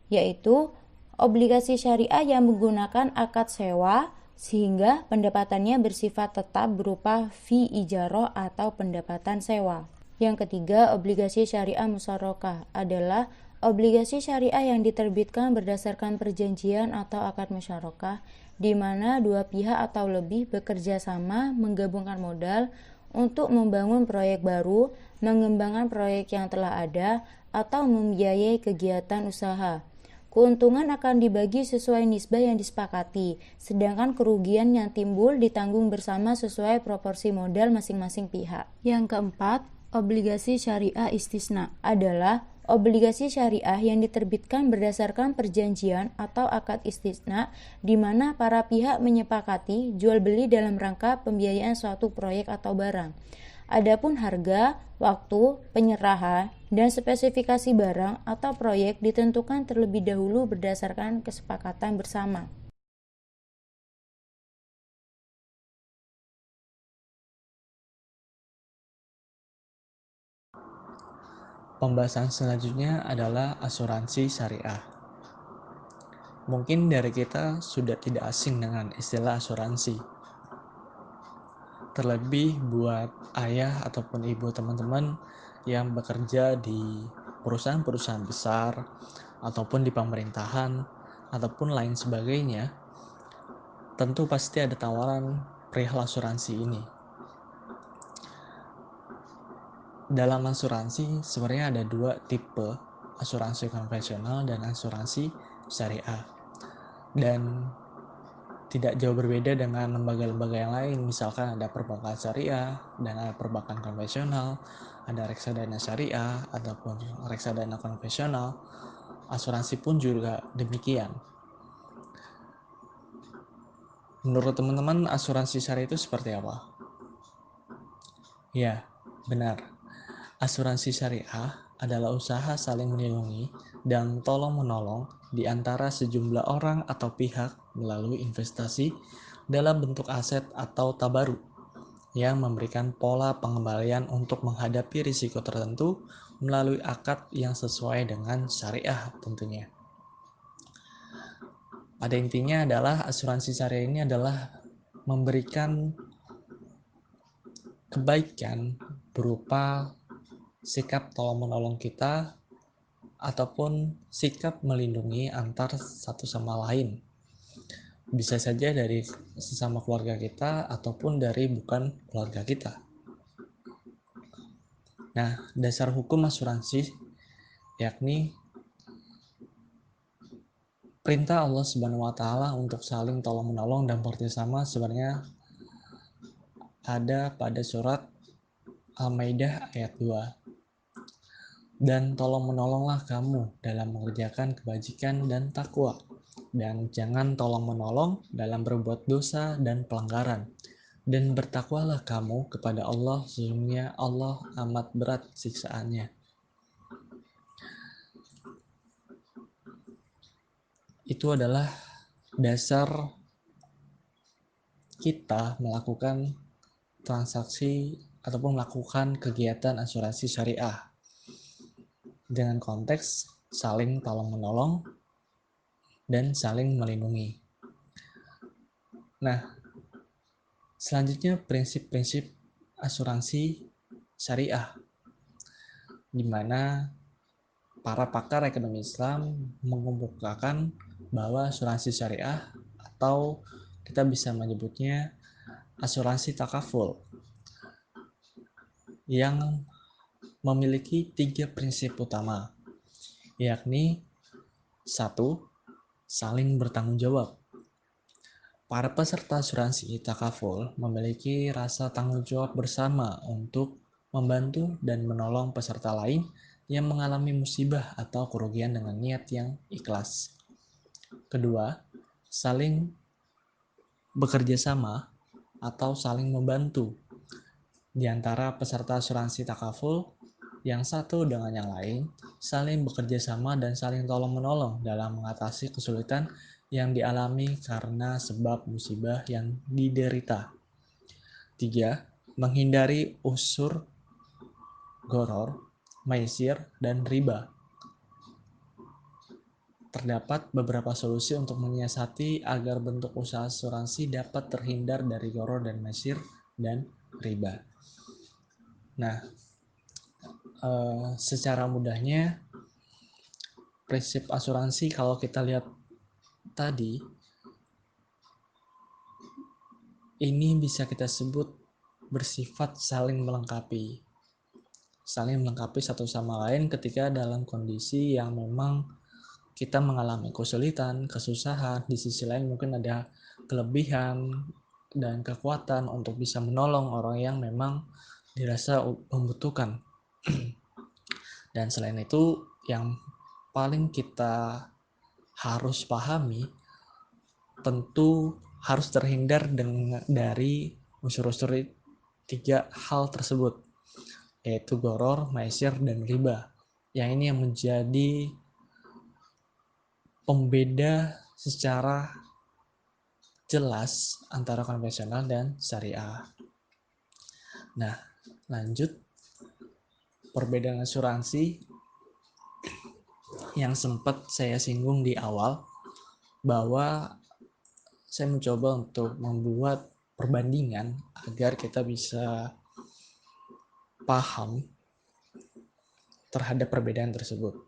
yaitu obligasi syariah yang menggunakan akad sewa, sehingga pendapatannya bersifat tetap berupa fee ijarah atau pendapatan sewa. Yang ketiga, obligasi syariah musyarakah adalah obligasi syariah yang diterbitkan berdasarkan perjanjian atau akad musyarakah di mana dua pihak atau lebih bekerja sama menggabungkan modal untuk membangun proyek baru, mengembangkan proyek yang telah ada, atau membiayai kegiatan usaha. Keuntungan akan dibagi sesuai nisbah yang disepakati, sedangkan kerugian yang timbul ditanggung bersama sesuai proporsi modal masing-masing pihak. Yang keempat, obligasi syariah istisna adalah obligasi syariah yang diterbitkan berdasarkan perjanjian atau akad istisna di mana para pihak menyepakati jual beli dalam rangka pembiayaan suatu proyek atau barang. Adapun harga, waktu, penyerahan, dan spesifikasi barang atau proyek ditentukan terlebih dahulu berdasarkan kesepakatan bersama. Pembahasan selanjutnya adalah asuransi syariah. Mungkin dari kita sudah tidak asing dengan istilah asuransi. Terlebih buat ayah ataupun ibu teman-teman yang bekerja di perusahaan-perusahaan besar ataupun di pemerintahan ataupun lain sebagainya, tentu pasti ada tawaran perihal asuransi ini. Dalam asuransi sebenarnya ada dua tipe, asuransi konvensional dan asuransi syariah. Dan tidak jauh berbeda dengan lembaga-lembaga yang lain, misalkan ada perbankan syariah dan ada perbankan konvensional, ada reksadana syariah ataupun reksadana konvensional. Asuransi pun juga demikian. Menurut teman-teman, asuransi syariah itu seperti apa? Ya, benar. Asuransi syariah adalah usaha saling melindungi dan tolong-menolong di antara sejumlah orang atau pihak melalui investasi dalam bentuk aset atau tabaruk yang memberikan pola pengembalian untuk menghadapi risiko tertentu melalui akad yang sesuai dengan syariah tentunya. Pada intinya adalah asuransi syariah ini adalah memberikan kebaikan berupa sikap tolong-menolong kita ataupun sikap melindungi antar satu sama lain. Bisa saja dari sesama keluarga kita ataupun dari bukan keluarga kita. Nah, dasar hukum asuransi yakni perintah Allah Subhanahu wa taala untuk saling tolong-menolong dan bekerjasama sebenarnya ada pada surat Al-Maidah ayat 2. Dan tolong-menolonglah kamu dalam mengerjakan kebajikan dan takwa, dan jangan tolong-menolong dalam berbuat dosa dan pelanggaran. Dan bertakwalah kamu kepada Allah, sesungguhnya Allah amat berat siksaannya. Itu adalah dasar kita melakukan transaksi ataupun melakukan kegiatan asuransi syariah dengan konteks saling tolong-menolong dan saling melindungi. Nah, selanjutnya prinsip-prinsip asuransi syariah, di mana para pakar ekonomi Islam mengemukakan bahwa asuransi syariah atau kita bisa menyebutnya asuransi takaful yang memiliki 3 prinsip utama, yakni 1. Saling bertanggung jawab. Para peserta asuransi takaful memiliki rasa tanggung jawab bersama untuk membantu dan menolong peserta lain yang mengalami musibah atau kerugian dengan niat yang ikhlas. Kedua, saling bekerja sama atau saling membantu di antara peserta asuransi takaful yang satu dengan yang lain, saling bekerja sama dan saling tolong-menolong dalam mengatasi kesulitan yang dialami karena sebab musibah yang diderita. 3. Menghindari unsur goror, maisir, dan riba. terdapat beberapa solusi untuk menyiasati agar bentuk usaha asuransi dapat terhindar dari gharar dan maisir dan riba. Nah, secara mudahnya prinsip asuransi kalau kita lihat tadi ini bisa kita sebut bersifat saling melengkapi satu sama lain ketika dalam kondisi yang memang kita mengalami kesulitan, kesusahan, di sisi lain mungkin ada kelebihan dan kekuatan untuk bisa menolong orang yang memang dirasa membutuhkan. Dan selain itu, yang paling kita harus pahami, tentu harus terhindar dari unsur-unsur 3 hal tersebut, yaitu gharar, maisir, dan riba. Yang ini yang menjadi pembeda secara jelas antara konvensional dan syariah. Nah, lanjut perbedaan asuransi yang sempat saya singgung di awal, bahwa saya mencoba untuk membuat perbandingan agar kita bisa paham terhadap perbedaan tersebut.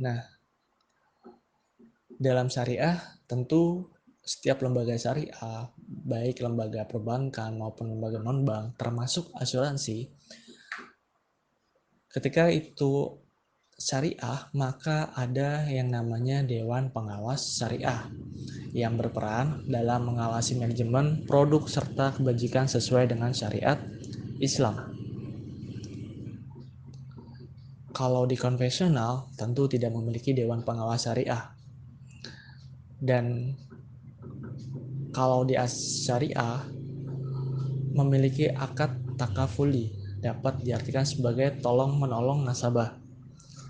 Nah, dalam syariah tentu setiap lembaga syariah, baik lembaga perbankan maupun lembaga non-bank, termasuk asuransi, ketika itu syariah, maka ada yang namanya Dewan Pengawas Syariah yang berperan dalam mengawasi manajemen produk serta kebajikan sesuai dengan syariat Islam. Kalau di konvensional tentu tidak memiliki Dewan Pengawas Syariah. Dan kalau di syariah memiliki akad takafuli, dapat diartikan sebagai tolong-menolong nasabah.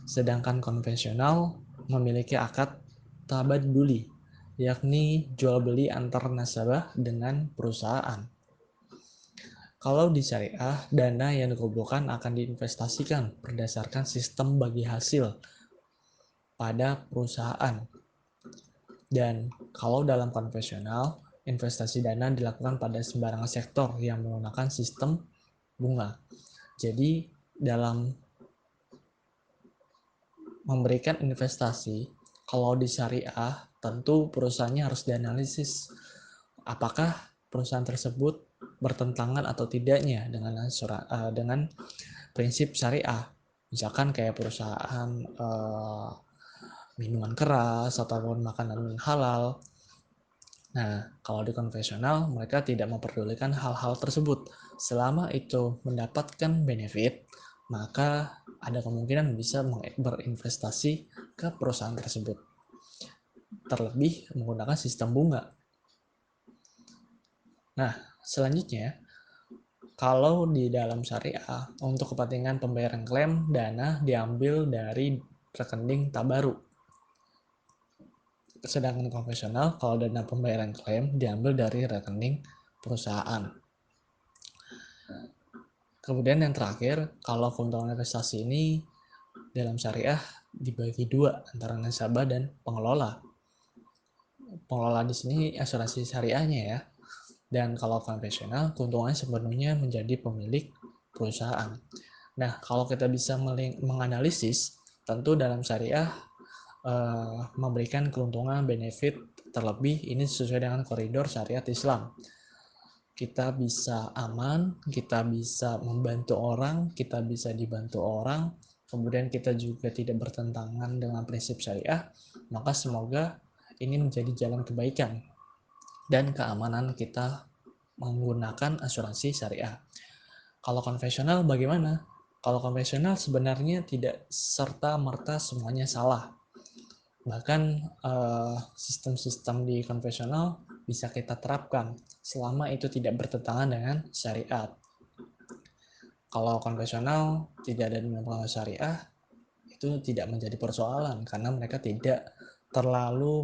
Sedangkan konvensional memiliki akad tabaduli, yakni jual beli antar nasabah dengan perusahaan. Kalau di syariah, dana yang dikumpulkan akan diinvestasikan berdasarkan sistem bagi hasil pada perusahaan. Dan kalau dalam konvensional, investasi dana dilakukan pada sembarangan sektor yang menggunakan sistem bunga. Jadi dalam memberikan investasi, kalau di syariah tentu perusahaannya harus dianalisis apakah perusahaan tersebut bertentangan atau tidaknya dengan prinsip syariah. Misalkan kayak perusahaan minuman keras ataupun makanan halal. Nah, kalau di konvensional mereka tidak memperdulikan hal-hal tersebut. Selama itu mendapatkan benefit, maka ada kemungkinan bisa berinvestasi ke perusahaan tersebut. Terlebih menggunakan sistem bunga. Nah, selanjutnya, kalau di dalam syariah, untuk kepentingan pembayaran klaim, dana diambil dari rekening tabaruk. Sedangkan konvensional, kalau dana pembayaran klaim diambil dari rekening perusahaan. Kemudian yang terakhir, kalau keuntungan investasi ini dalam syariah dibagi 2 antara nasabah dan pengelola. Pengelola di sini asuransi syariahnya ya. Dan kalau konvensional, keuntungannya sepenuhnya menjadi pemilik perusahaan. Nah, kalau kita bisa menganalisis, tentu dalam syariah memberikan keuntungan benefit terlebih ini sesuai dengan koridor syariat Islam. Kita bisa aman, kita bisa membantu orang, kita bisa dibantu orang, kemudian kita juga tidak bertentangan dengan prinsip syariah, maka semoga ini menjadi jalan kebaikan dan keamanan kita menggunakan asuransi syariah. Kalau konvensional bagaimana? Kalau konvensional sebenarnya tidak serta-merta semuanya salah. Bahkan sistem-sistem di konvensional bisa kita terapkan selama itu tidak bertentangan dengan syariat. Kalau konvensional tidak ada dengan pengawas syariah, itu tidak menjadi persoalan karena mereka tidak terlalu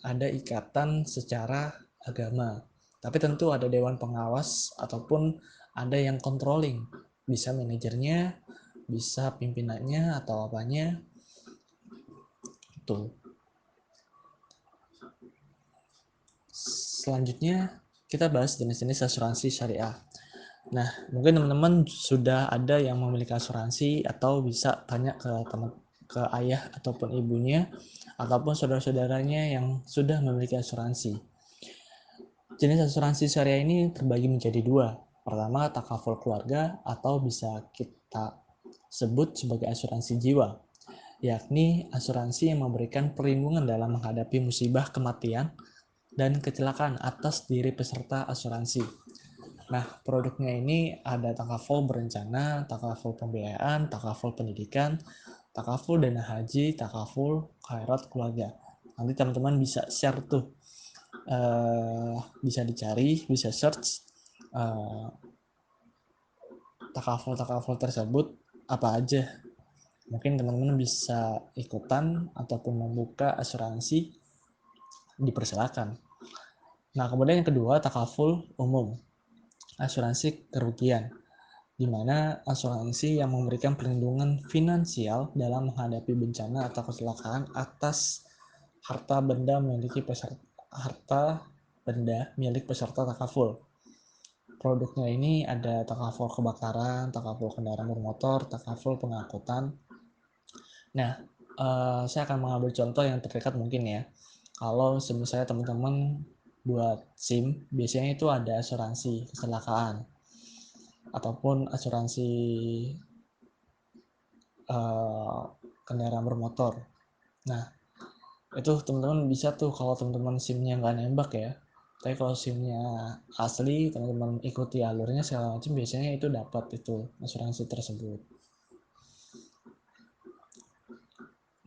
ada ikatan secara agama. Tapi tentu ada dewan pengawas ataupun ada yang controlling, bisa manajernya, bisa pimpinannya atau apanya. Tuh. Selanjutnya kita bahas jenis-jenis asuransi syariah. Nah, mungkin teman-teman sudah ada yang memiliki asuransi atau bisa tanya ke ayah ataupun ibunya ataupun saudara-saudaranya yang sudah memiliki asuransi. Jenis asuransi syariah ini terbagi menjadi dua. Pertama, takaful keluarga atau bisa kita sebut sebagai asuransi jiwa, yakni asuransi yang memberikan perlindungan dalam menghadapi musibah kematian dan kecelakaan atas diri peserta asuransi. Nah, produknya ini ada takaful berencana, takaful pembiayaan, takaful pendidikan, takaful dana haji, takaful khairat keluarga. Nanti teman-teman bisa share tuh, bisa dicari, bisa search takaful tersebut apa aja. Mungkin teman-teman bisa ikutan ataupun membuka asuransi, dipersilakan. Nah, kemudian yang kedua, takaful umum, asuransi kerugian, di mana asuransi yang memberikan perlindungan finansial dalam menghadapi bencana atau kecelakaan atas harta benda milik peserta takaful. Produknya ini ada takaful kebakaran, takaful kendaraan bermotor, takaful pengangkutan. Nah, saya akan mengambil contoh yang terdekat mungkin ya. Kalau misalnya teman-teman buat SIM, biasanya itu ada asuransi kecelakaan ataupun asuransi kendaraan bermotor. Nah, itu teman-teman bisa tuh kalau teman-teman SIM-nya nggak nembak ya. Tapi kalau SIM-nya asli, teman-teman ikuti alurnya segala macam, biasanya itu dapat itu asuransi tersebut.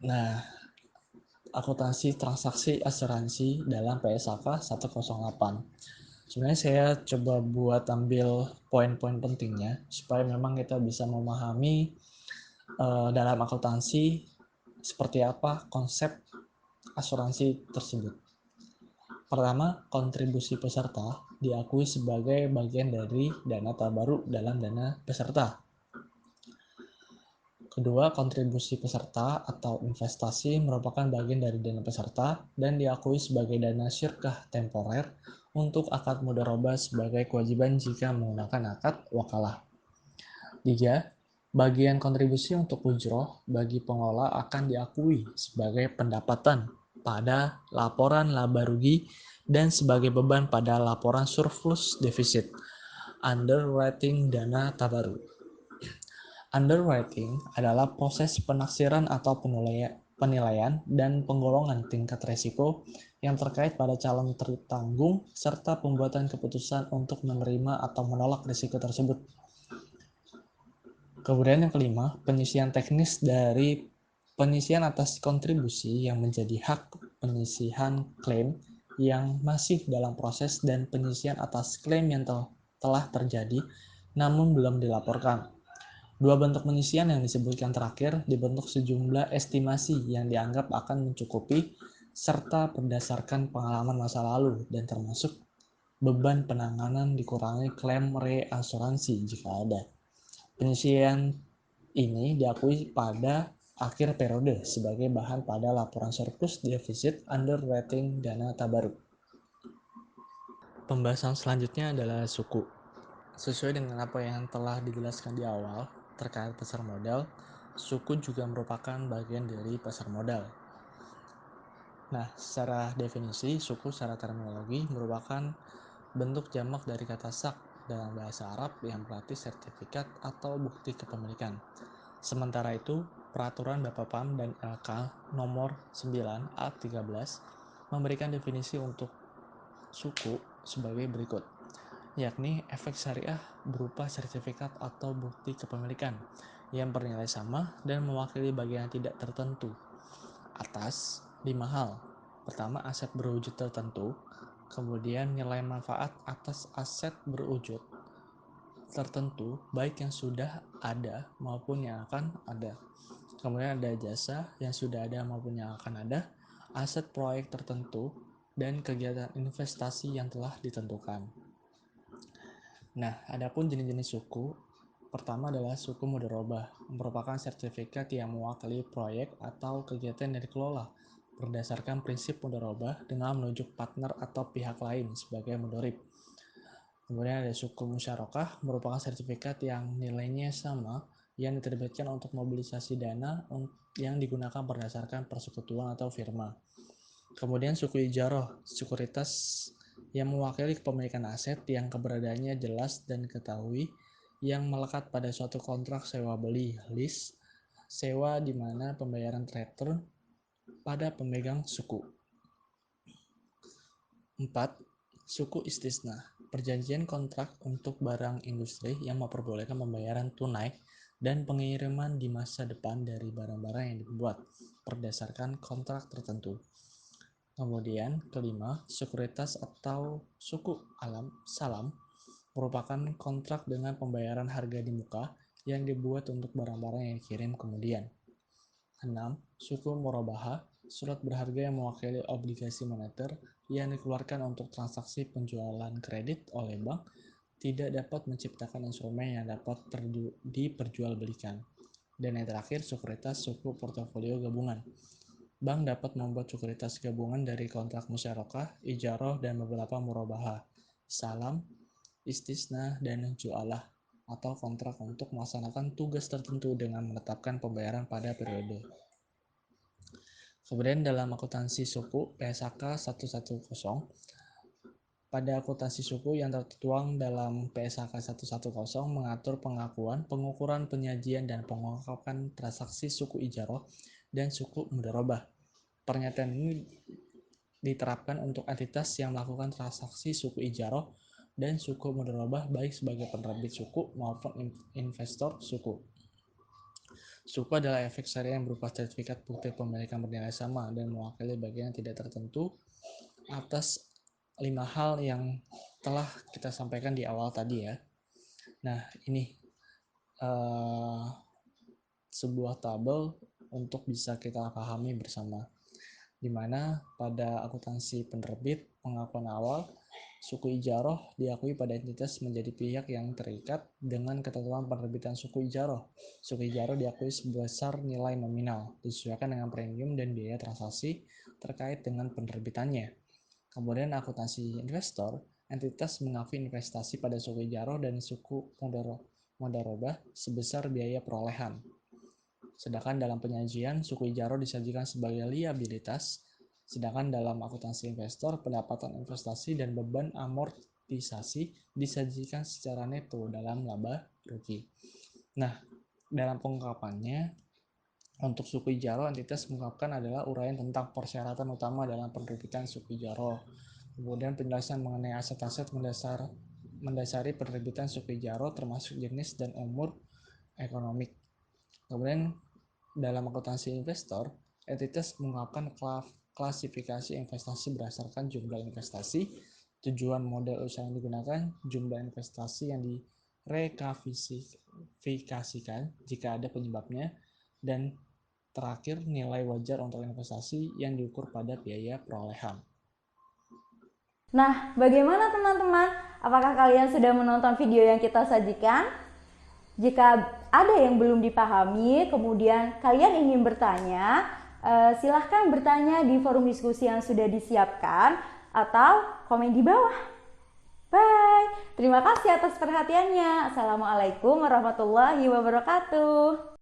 Nah, akuntansi transaksi asuransi dalam PSAK 108. Sebenarnya saya coba buat ambil poin-poin pentingnya supaya memang kita bisa memahami dalam akuntansi seperti apa konsep asuransi tersebut. Pertama, kontribusi peserta diakui sebagai bagian dari dana tabaruk dalam dana peserta. Kedua, kontribusi peserta atau investasi merupakan bagian dari dana peserta dan diakui sebagai dana syirkah temporer untuk akad mudharabah sebagai kewajiban jika menggunakan akad wakalah. 3. Bagian kontribusi untuk ujroh bagi pengelola akan diakui sebagai pendapatan pada laporan laba rugi dan sebagai beban pada laporan surplus defisit, underwriting dana tabaruk. Underwriting adalah proses penaksiran atau penilaian dan penggolongan tingkat resiko yang terkait pada calon tertanggung serta pembuatan keputusan untuk menerima atau menolak risiko tersebut. Kemudian yang kelima, penyisian teknis dari penyisian atas kontribusi yang menjadi hak penyisihan klaim yang masih dalam proses dan penyisian atas klaim yang telah terjadi namun belum dilaporkan. Dua bentuk penyisian yang disebutkan terakhir dibentuk sejumlah estimasi yang dianggap akan mencukupi serta berdasarkan pengalaman masa lalu dan termasuk beban penanganan dikurangi klaim reasuransi jika ada. Penyisian ini diakui pada akhir periode sebagai bahan pada laporan surplus defisit underwriting dana tabaruk. Pembahasan selanjutnya adalah suku. Sesuai dengan apa yang telah dijelaskan di awal terkait pasar modal, suku juga merupakan bagian dari pasar modal. Nah, secara definisi, suku secara terminologi merupakan bentuk jamak dari kata sak dalam bahasa Arab yang berarti sertifikat atau bukti kepemilikan. Sementara itu, Peraturan Bapepam dan LK nomor 9 A13 memberikan definisi untuk suku sebagai berikut, yakni efek syariah berupa sertifikat atau bukti kepemilikan yang bernilai sama dan mewakili bagian tidak tertentu atas 5 hal. Pertama, aset berwujud tertentu, kemudian nilai manfaat atas aset berwujud tertentu baik yang sudah ada maupun yang akan ada. Kemudian ada jasa yang sudah ada maupun yang akan ada, aset proyek tertentu, dan kegiatan investasi yang telah ditentukan. Nah, adapun jenis-jenis suku, Pertama adalah suku mudharabah, merupakan sertifikat yang mewakili proyek atau kegiatan yang dikelola berdasarkan prinsip mudharabah dengan menunjuk partner atau pihak lain sebagai mudharib. Kemudian ada suku musyarakah, merupakan sertifikat yang nilainya sama yang diterbitkan untuk mobilisasi dana yang digunakan berdasarkan persekutuan atau firma. Kemudian suku ijarah, sekuritas yang mewakili kepemilikan aset yang keberadaannya jelas dan diketahui, yang melekat pada suatu kontrak sewa beli, lease, sewa di mana pembayaran teratur pada pemegang suku. 4. Suku istisna, perjanjian kontrak untuk barang industri yang memperbolehkan pembayaran tunai dan pengiriman di masa depan dari barang-barang yang dibuat berdasarkan kontrak tertentu. Kemudian kelima, sekuritas atau suku salam merupakan kontrak dengan pembayaran harga di muka yang dibuat untuk barang-barang yang dikirim kemudian. 6. Suku murabaha, surat berharga yang mewakili obligasi moneter yang dikeluarkan untuk transaksi penjualan kredit oleh bank tidak dapat menciptakan instrumen yang dapat diperjualbelikan. Dan yang terakhir, sekuritas suku portofolio gabungan. Bank dapat membuat sekuritas gabungan dari kontrak musyarakah, ijarah, dan beberapa murabaha, salam, istisna, dan jualah, atau kontrak untuk melaksanakan tugas tertentu dengan menetapkan pembayaran pada periode. Kemudian dalam akuntansi suku PSAK 110, pada akuntansi suku yang tertuang dalam PSAK 110 mengatur pengakuan, pengukuran, penyajian, dan pengungkapan transaksi suku ijarah dan suku mudharabah. Pernyataan ini diterapkan untuk entitas yang melakukan transaksi suku ijarah dan suku mudharabah baik sebagai penerbit suku maupun investor suku. Suku adalah efek syariah yang berupa sertifikat bukti pemilikan bernilai sama dan mewakili bagian yang tidak tertentu atas 5 hal yang telah kita sampaikan di awal tadi ya. Nah, ini sebuah tabel untuk bisa kita pahami bersama, di mana pada akuntansi penerbit pengakuan awal, suku ijarah diakui pada entitas menjadi pihak yang terikat dengan ketentuan penerbitan suku ijarah. Suku ijarah diakui sebesar nilai nominal, disesuaikan dengan premium dan biaya transaksi terkait dengan penerbitannya. Kemudian akuntansi investor, entitas mengakui investasi pada suku ijarah dan suku mudharabah sebesar biaya perolehan. Sedangkan dalam penyajian, suku ijarah disajikan sebagai liabilitas, sedangkan dalam akuntansi investor, pendapatan investasi dan beban amortisasi disajikan secara neto dalam laba rugi. Nah, dalam pengungkapannya, untuk suku ijarah, entitas mengungkapkan adalah uraian tentang persyaratan utama dalam penerbitan suku ijarah. Kemudian penjelasan mengenai aset-aset mendasari penerbitan suku ijarah termasuk jenis dan umur ekonomik. Kemudian dalam akuntansi investor, entitas mengungkapkan klasifikasi investasi berdasarkan jumlah investasi, tujuan model usaha yang digunakan, jumlah investasi yang direklasifikasikan jika ada penyebabnya, dan terakhir nilai wajar untuk investasi yang diukur pada biaya perolehan. Nah, bagaimana teman-teman? Apakah kalian sudah menonton video yang kita sajikan? Jika ada yang belum dipahami, kemudian kalian ingin bertanya, silahkan bertanya di forum diskusi yang sudah disiapkan atau komen di bawah. Bye. Terima kasih atas perhatiannya. Assalamualaikum warahmatullahi wabarakatuh.